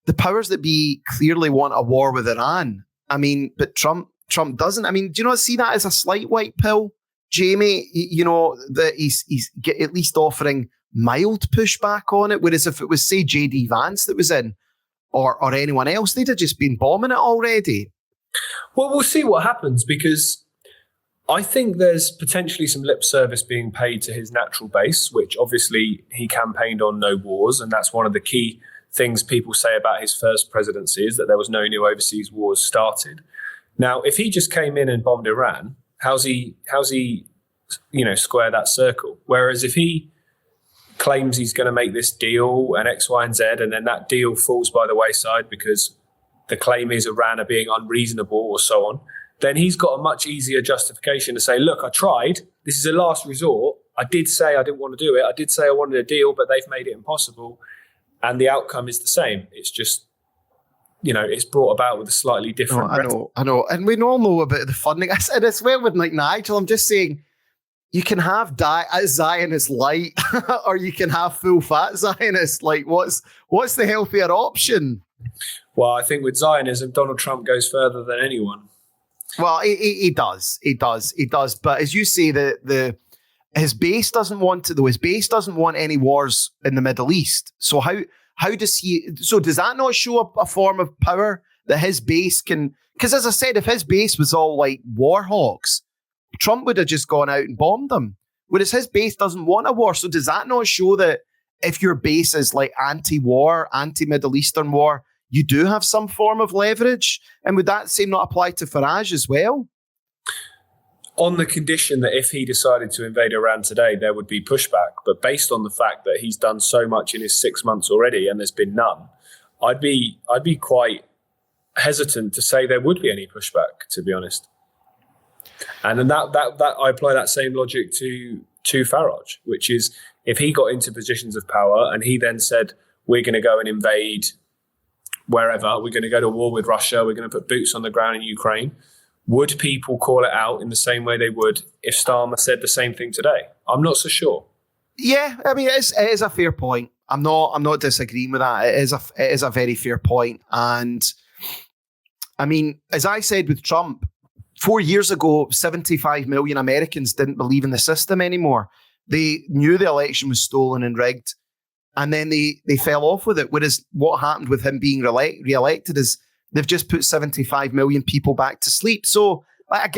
the powers that be clearly want a war with Iran. I mean, but Trump doesn't. I mean, do you not see that as a slight white pill, Jaymie? You know, that he's at least offering mild pushback on it. Whereas if it was, say, JD Vance that was in, or anyone else, they'd have just been bombing it already. Well, we'll see what happens, because I think there's potentially some lip service being paid to his natural base, which obviously he campaigned on no wars. And that's one of the key things people say about his first presidency, is that there was no new overseas wars started. Now, if he just came in and bombed Iran, how's he square that circle? Whereas if he claims he's going to make this deal and X, Y, and Z, and then that deal falls by the wayside because the claim is Iran are being unreasonable or so on, then he's got a much easier justification to say, look, I tried. This is a last resort. I did say I didn't want to do it. I did say I wanted a deal, but they've made it impossible. And the outcome is the same. It's just, it's brought about with a slightly different... I know. And we all know about the funding. I said it's where with Nigel, I'm just saying, you can have Zionist light or you can have full fat Zionist. Like, what's the healthier option? Well, I think with Zionism, Donald Trump goes further than anyone. Well, he does. But as you say, his base doesn't want to, though. His base doesn't want any wars in the Middle East. So how does he? So does that not show up a form of power that his base can? Because as I said, if his base was all like war hawks, Trump would have just gone out and bombed them. Whereas his base doesn't want a war. So does that not show that if your base is like anti-war, anti-Middle Eastern war, you do have some form of leverage? And would that same not apply to Farage as well? On the condition that if he decided to invade Iran today, there would be pushback. But based on the fact that he's done so much in his 6 months already and there's been none, I'd be quite hesitant to say there would be any pushback, to be honest. And then that I apply that same logic to Farage, which is if he got into positions of power and he then said, we're going to go and invade wherever, we're going to go to war with Russia, we're going to put boots on the ground in Ukraine, would people call it out in the same way they would if Starmer said the same thing today? I'm not so sure. Yeah, I mean, it is a fair point. I'm not disagreeing with that. It is a very fair point. And I mean, as I said with Trump, 4 years ago, 75 million Americans didn't believe in the system anymore. They knew the election was stolen and rigged, and then they fell off with it. Whereas what happened with him being re-elected is they've just put 75 million people back to sleep. So I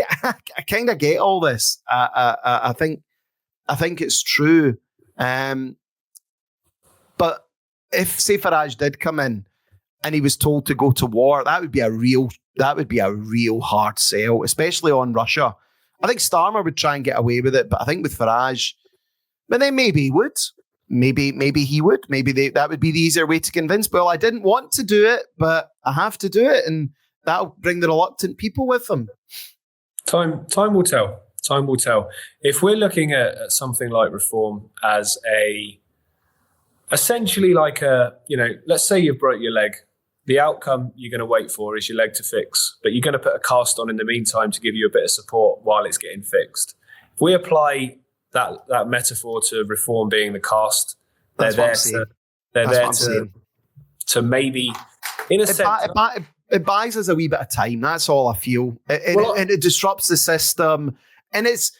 kind of get all this. I think it's true. But if, say, Farage did come in and he was told to go to war, that would be a real hard sell, especially on Russia. I think Starmer would try and get away with it, but I think with Farage, but then maybe he would. Maybe he would. Maybe that would be the easier way to convince. Well, I didn't want to do it, but I have to do it, and that'll bring the reluctant people with them. Time will tell. Time will tell. If we're looking at something like reform as essentially like let's say you've broke your leg. The outcome you're going to wait for is your leg to fix, but you're going to put a cast on in the meantime to give you a bit of support while it's getting fixed. If we apply that metaphor to reform being the cast, they're there to maybe, in a sense... It buys us a wee bit of time. That's all I feel. And it disrupts the system. And it's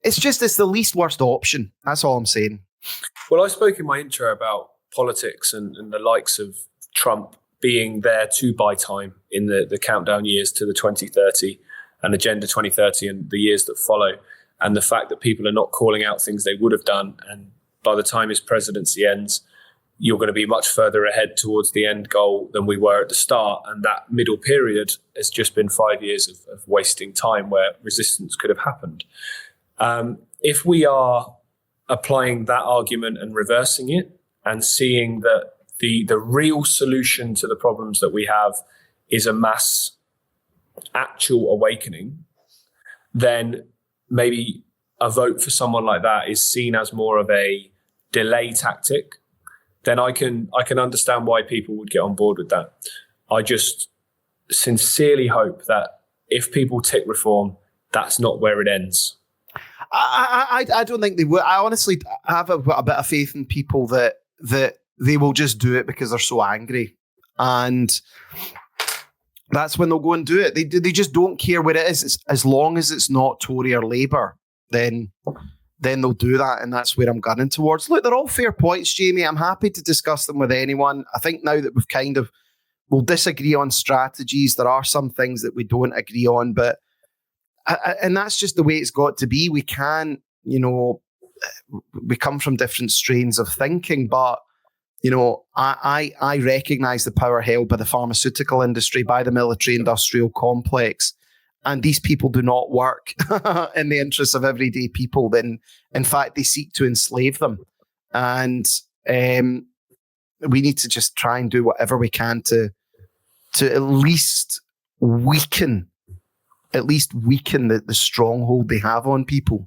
the least worst option. That's all I'm saying. Well, I spoke in my intro about politics and the likes of Trump being there to buy time in the countdown years to the 2030 and Agenda 2030 and the years that follow. And the fact that people are not calling out things they would have done. And by the time his presidency ends, you're going to be much further ahead towards the end goal than we were at the start. And that middle period has just been 5 years of wasting time where resistance could have happened. If we are applying that argument and reversing it and seeing that the real solution to the problems that we have is a mass actual awakening, then maybe a vote for someone like that is seen as more of a delay tactic. Then I can understand why people would get on board with that. I just sincerely hope that if people tick reform, that's not where it ends. I don't think they would. I honestly have a bit of faith in people that they will just do it because they're so angry. And that's when they'll go and do it. They just don't care what it is. As long as it's not Tory or Labour, then they'll do that, and that's where I'm gunning towards. Look, they're all fair points, Jaymie. I'm happy to discuss them with anyone. I think now that we'll disagree on strategies, there are some things that we don't agree on, but and that's just the way it's got to be. We can't, we come from different strains of thinking, but I recognise the power held by the pharmaceutical industry, by the military-industrial complex. And these people do not work in the interests of everyday people. Then, in fact, they seek to enslave them. And we need to just try and do whatever we can to at least weaken the stronghold they have on people.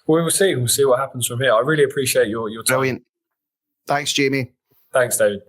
Well, we'll see. We'll see what happens from here. I really appreciate your time. Brilliant. Thanks, Jaymie. Thanks, David.